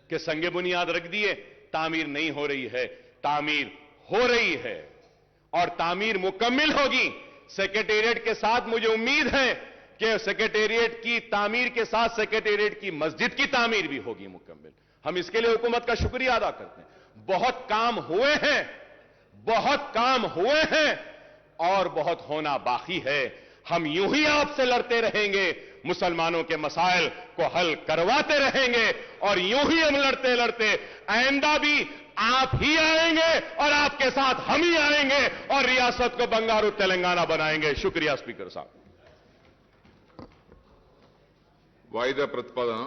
कि संगे बुनियाद रख दिए, तामीर नहीं हो रही है. तामीर हो रही है और तामीर मुकम्मिल होगी. सेक्रेटेरिएट के साथ मुझे उम्मीद है कि सेक्रेटेरिएट की तामीर के साथ सेक्रेटेरिएट की मस्जिद की तामीर भी होगी मुकम्मिल. हम इसके लिए हुकूमत का शुक्रिया अदा करते हैं. बहुत काम हुए हैं, बहुत काम हुए हैं और बहुत होना बाकी है. हम यूं ही आपसे लड़ते रहेंगे, मुसलमानों के मसाइल को हल करवाते रहेंगे और यूं ही हम लड़ते लड़ते आइंदा भी आप ही आएंगे और आपके साथ हम ही आएंगे और रियासत को बंगारू तेलंगाना बनाएंगे. शुक्रिया स्पीकर साहब. వాయిదా ప్రతిపాదన